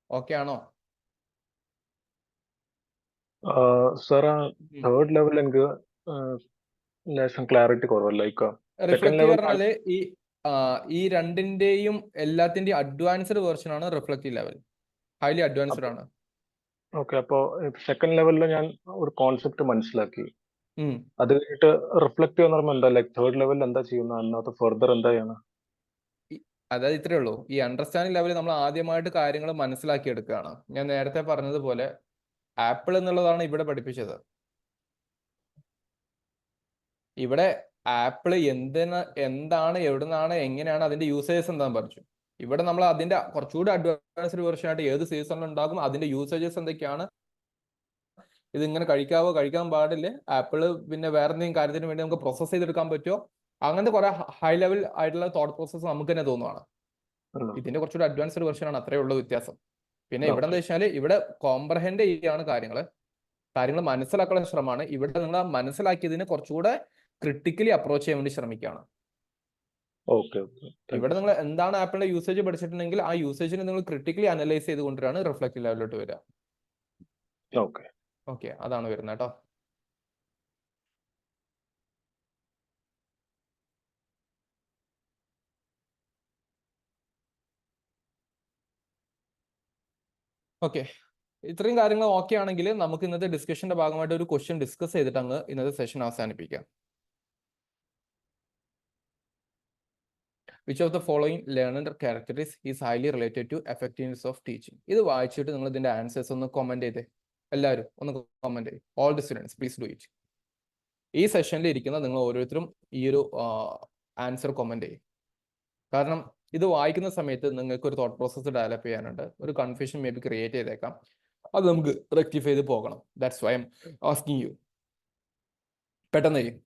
ഓക്കെ ആണോ? സാർ, ആ തേർഡ് ലെവൽ എനിക്ക് ലേശം ക്ലാരിറ്റി കുറവല്ല. ലൈക്ക് സെക്കൻഡ് റിഫ്ലക്റ്റീവ് ലെവൽ പറഞ്ഞാല് ഈ രണ്ടിന്റെയും എല്ലാത്തിന്റെയും അഡ്വാൻസ്ഡ് വേർഷൻ ആണ് റിഫ്ലക്റ്റീവ് ലെവൽ. ഹൈലി അഡ്വാൻസ്ഡ് ആണ്. ഓക്കെ, അപ്പോ സെക്കൻഡ് ലെവലിൽ ഞാൻ ഒരു കോൺസെപ്റ്റ് മനസ്സിലാക്കി. ഉം. അത് കഴിഞ്ഞിട്ട് റിഫ്ലക്റ്റീവ് എന്ന് പറയുമ്പോൾ എന്താ, ലൈക്ക് തേർഡ് ലെവലിൽ എന്താ ചെയ്യുന്നത്, അതിനകത്ത് ഫർദർ എന്താ ചെയ്യണം? അതായത് ഇത്രയേ ഉള്ളൂ, ഈ അണ്ടർസ്റ്റാൻഡിംഗ് ലെവലിൽ നമ്മൾ ആദ്യമായിട്ട് കാര്യങ്ങൾ മനസ്സിലാക്കി എടുക്കുകയാണ്. ഞാൻ നേരത്തെ പറഞ്ഞതുപോലെ ആപ്പിൾ എന്നുള്ളതാണ് ഇവിടെ പഠിപ്പിച്ചത്. ഇവിടെ ആപ്പിൾ എന്താണ്, എവിടുന്നാണ്, എങ്ങനെയാണ്, അതിന്റെ യൂസേജസ് എന്താണെന്ന് പഠിച്ചു. ഇവിടെ നമ്മൾ അതിന്റെ കുറച്ചുകൂടി അഡ്വാൻസ്ഡ് വേർഷൻ ആയിട്ട് ഏത് സീസണിൽ ഉണ്ടാകും, അതിന്റെ യൂസേജസ് എന്തൊക്കെയാണ്, ഇതിങ്ങനെ കഴിക്കാവോ, കഴിക്കാൻ പാടില്ലേ, ആപ്പിള് പിന്നെ വേറെ എന്തെങ്കിലും കാര്യത്തിന് വേണ്ടി നമുക്ക് പ്രോസസ് ചെയ്തെടുക്കാൻ പറ്റുമോ, അങ്ങനത്തെ കുറെ ഹൈ ലെവൽ ആയിട്ടുള്ള തോട്ട് പ്രോസസ് നമുക്ക് തന്നെ തോന്നുവാണ്. ഇതിന്റെ കുറച്ചുകൂടി അഡ്വാൻസ്ഡ് വെർഷൻ ആണ്, അത്രേ ഉള്ള വ്യത്യാസം. പിന്നെ ഇവിടെ എന്താ വെച്ചാൽ ഇവിടെ കോംപ്രഹെൻഡ് ചെയ്യാണ് കാര്യങ്ങൾ മനസ്സിലാക്കാനുള്ള ശ്രമമാണ്. ഇവിടെ നിങ്ങൾ മനസ്സിലാക്കിയതിന് കുറച്ചുകൂടെ ക്രിട്ടിക്കലി അപ്രോച്ച് ചെയ്യാൻ വേണ്ടി ശ്രമിക്കുകയാണ്. Okay okay. ഇവിടെ നിങ്ങൾ എന്താണ് ആപ്പിളിന്റെ യൂസേജ് പഠിച്ചിട്ടുണ്ടെങ്കിൽ ആ യൂസേജിനെ നിങ്ങൾ ക്രിട്ടിക്കലി അനലൈസ് ചെയ്തുകൊണ്ടാണ് റിഫ്ലക്റ്റീവ് ലെവലിലോട്ട് വരിക. ഓക്കെ. ഓക്കെ, അതാണ് വരുന്നത് കേട്ടോ. ഓക്കെ, ഇത്രയും കാര്യങ്ങൾ ഓക്കെ ആണെങ്കിൽ നമുക്ക് ഇന്നത്തെ ഡിസ്കഷന്റെ ഭാഗമായിട്ട് ഒരു ക്വസ്റ്റ്യൻ ഡിസ്കസ് ചെയ്തിട്ട് അങ്ങ് ഇന്നത്തെ സെഷൻ അവസാനിപ്പിക്കാം. Which of the following learner characteristics is highly related to effectiveness of teaching? ഇത് വായിച്ചിട്ട് നിങ്ങൾ ഇതിന്റെ ആൻസേഴ്സ് ഒന്ന് കമന്റ് ചെയ്തേ. എല്ലാവരും ഒന്ന് കമന്റ് ചെയ്യും. All the students please do it. ഈ സെഷനിൽ ഇരിക്കുന്ന നിങ്ങൾ ഓരോരുത്തരും ഈ ഒരു ആൻസർ കമന്റ് ചെയ്യും. കാരണം ഇത് വായിക്കുന്ന സമയത്ത് നിങ്ങൾക്ക് ഒരു തോട്ട് പ്രോസസ്സ് ഡെവലപ്പ് ചെയ്യാനുണ്ട്. ഒരു കൺഫ്യൂഷൻ മേ ബി ക്രിയേറ്റ് ചെയ്തേക്കാം. അത് നമുക്ക് റെക്ടിഫൈ ചെയ്ത് പോകണം. That's why I am asking you. പെട്ടെന്ന് ചെയ്യും.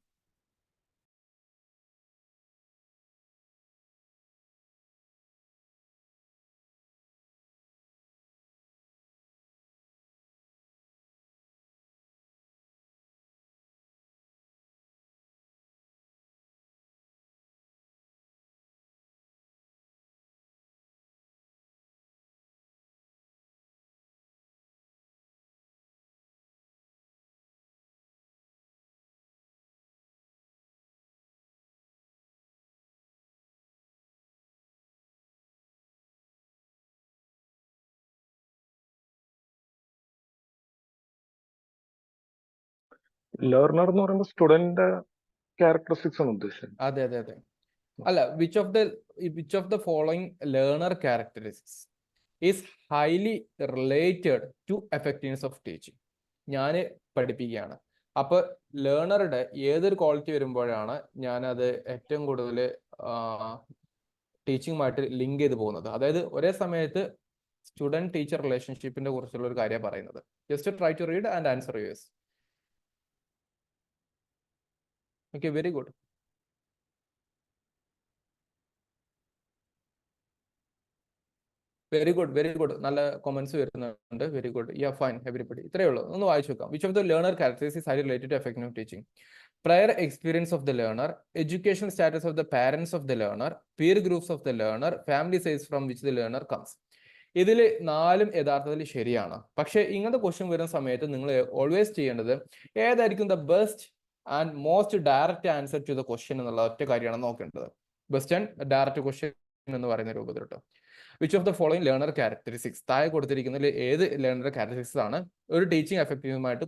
ലേർണർ എന്ന് പറയുമ്പോൾ സ്റ്റുഡന്റ് ക്യാരക്ടറിസ്റ്റിക്സ് ആണ് ഉദ്ദേശിച്ചത്. അതെ അതെ അതെ. അല്ല, which of the following learner characteristics is highly related to effectiveness of teaching? ഞാൻ പഠിപ്പിക്കുകയാണ്. അപ്പോൾ ലേണറുടെ ഏതൊരു ക്വാളിറ്റി വരുമ്പോഴാണ് ഞാനത് ഏറ്റവും കൂടുതൽ ടീച്ചിങ്ങുമായിട്ട് ലിങ്ക് ചെയ്ത് പോകുന്നത്? അതായത് ഒരേ സമയത്ത് സ്റ്റുഡൻറ് ടീച്ചർ റിലേഷൻഷിപ്പിന്റെ കുറിച്ചുള്ള ഒരു കാര്യം പറയുന്നത്. Just try to read and answer yours. Okay, very good. Very good, very good. നല്ല കൊമന്റ്സ് വരുന്നുണ്ട്. Very good. Yeah fine everybody. ഇത്രയേ ഉള്ളൂ. ഒന്ന് വായിച്ചു നോക്കാം. Which of the learner characteristics highly related to effective teaching? Prior experience of the learner, education status of the parents of the learner, peer groups of the learner, family size from which the learner comes. ഇതിൽ 4 യഥാർത്ഥത്തിൽ ശരിയാണ്. പക്ഷേ ഇങ്ങനത്തെ question വരുന്ന സമയത്ത് നിങ്ങൾ always ചെയ്യേണ്ടത് ഏതായിരിക്കും the best and most direct answer to the question എന്നുള്ള ഒറ്റ കാര്യമാണ് നോക്കേണ്ടത്. ബെസ്റ്റ് ആൻഡ് ഡയറക്റ്റ് ക്വസ്റ്റ്യൻ എന്ന് പറയുന്ന രൂപത്തിലോട്ട്. Which of the following learner characteristics? താഴെ കൊടുത്തിരിക്കുന്നതിൽ ഏത് ലേണർ ക്യാരക്ടറിസ്റ്റിക്സ് ആണ് ഒരു ടീച്ചിങ് എഫക്റ്റീവുമായിട്ട്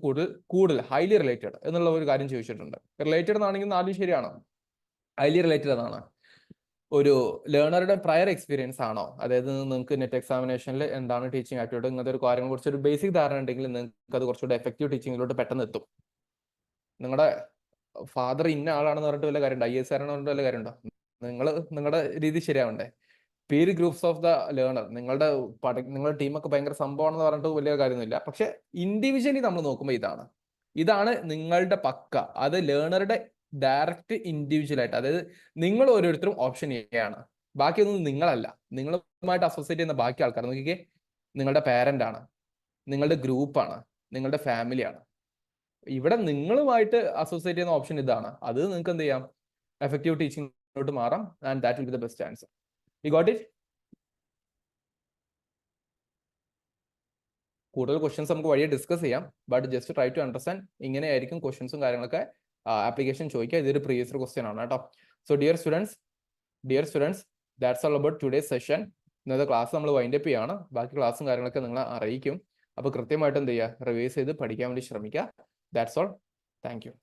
കൂടുതൽ ഹൈലി റിലേറ്റഡ് എന്നുള്ള ഒരു കാര്യം ചോദിച്ചിട്ടുണ്ട്. റിലേറ്റഡ് എന്നാണെങ്കിൽ 4 ശരിയാണോ? ഹൈലി റിലേറ്റഡ് എന്നാണ്. ഒരു ലേണറുടെ പ്രയർ എക്സ്പീരിയൻസ് ആണോ? അതായത് നിങ്ങൾക്ക് നെറ്റ് എക്സാമിനേഷനിൽ എന്താണ് ടീച്ചിങ് ആപ്റ്റിറ്റ്യൂഡ്, ഇങ്ങനത്തെ ഒരു കാര്യങ്ങളെ കുറിച്ച് ഒരു ബേസിക് ധാരണ ഉണ്ടെങ്കിൽ നിങ്ങൾക്ക് അത് കുറച്ചുകൂടെ എഫക്റ്റീവ് ടീച്ചിങ്ങിലോട്ട് പെട്ടെന്ന് എത്തും. നിങ്ങളുടെ ഫാദർ ഇന്ന ആളാണെന്ന് പറഞ്ഞിട്ട് വല്ല കാര്യമുണ്ടോ? IAS ആണെന്ന് പറഞ്ഞിട്ട് വല്ല കാര്യമുണ്ടോ? നിങ്ങളുടെ രീതി ശരിയാവണ്ടേ? പീർ ഗ്രൂപ്പ്സ് ഓഫ് ദ ലേണർ, നിങ്ങളുടെ ടീമൊക്കെ ഭയങ്കര സംഭവമാണെന്ന് പറഞ്ഞിട്ട് വലിയ കാര്യമൊന്നുമില്ല. പക്ഷെ ഇൻഡിവിജ്വലി നമ്മൾ നോക്കുമ്പോൾ ഇതാണ് നിങ്ങളുടെ പക്ക. അത് ലേണറുടെ ഡയറക്റ്റ് ഇൻഡിവിജ്വൽ ആയിട്ട്, അതായത് നിങ്ങൾ ഓരോരുത്തരും ഓപ്ഷൻ ആണ്. ബാക്കിയൊന്നും നിങ്ങളല്ല. നിങ്ങളുമായിട്ട് അസോസിയേറ്റ് ചെയ്യുന്ന ബാക്കി ആൾക്കാർ നോക്കിക്കേ, നിങ്ങളുടെ പാരന്റ് ആണ്, നിങ്ങളുടെ ഗ്രൂപ്പാണ്, നിങ്ങളുടെ ഫാമിലിയാണ്. ഇവിടെ നിങ്ങളുമായിട്ട് അസോസിയേറ്റ് ചെയ്യുന്ന ഓപ്ഷൻ ഇതാണ്. അത് നിങ്ങൾക്ക് എന്ത് ചെയ്യാം? എഫക്റ്റീവ് ടീച്ചിങ്ങിലോട്ട് മാറാം. And that will be the best answer. You got it? കൂടുതൽ ക്വസ്റ്റ്യൻസ് നമുക്ക് വഴിയെ ഡിസ്കസ് ചെയ്യാം. But just try to understand. ഇങ്ങനെയായിരിക്കും ക്വസ്റ്റ്യൻസും കാര്യങ്ങളൊക്കെ ആപ്ലിക്കേഷൻ ചോദിക്കുക. ഇതൊരു പ്രീവിയസ് ക്വസ്റ്റ്യൻ ആണ് കേട്ടോ. So dear students, that's all about today's session. ഇന്നത്തെ ക്ലാസ് നമ്മൾ വൈൻഡ് അപ്പ് ചെയ്യാണ്. ബാക്കി ക്ലാസ്സും കാര്യങ്ങളൊക്കെ നിങ്ങളെ അറിയിക്കും. അപ്പോൾ കൃത്യമായിട്ട് എന്ത് ചെയ്യുക? റിവൈസ് ചെയ്ത് പഠിക്കാൻ വേണ്ടി ശ്രമിക്കുക. That's all. Thank you.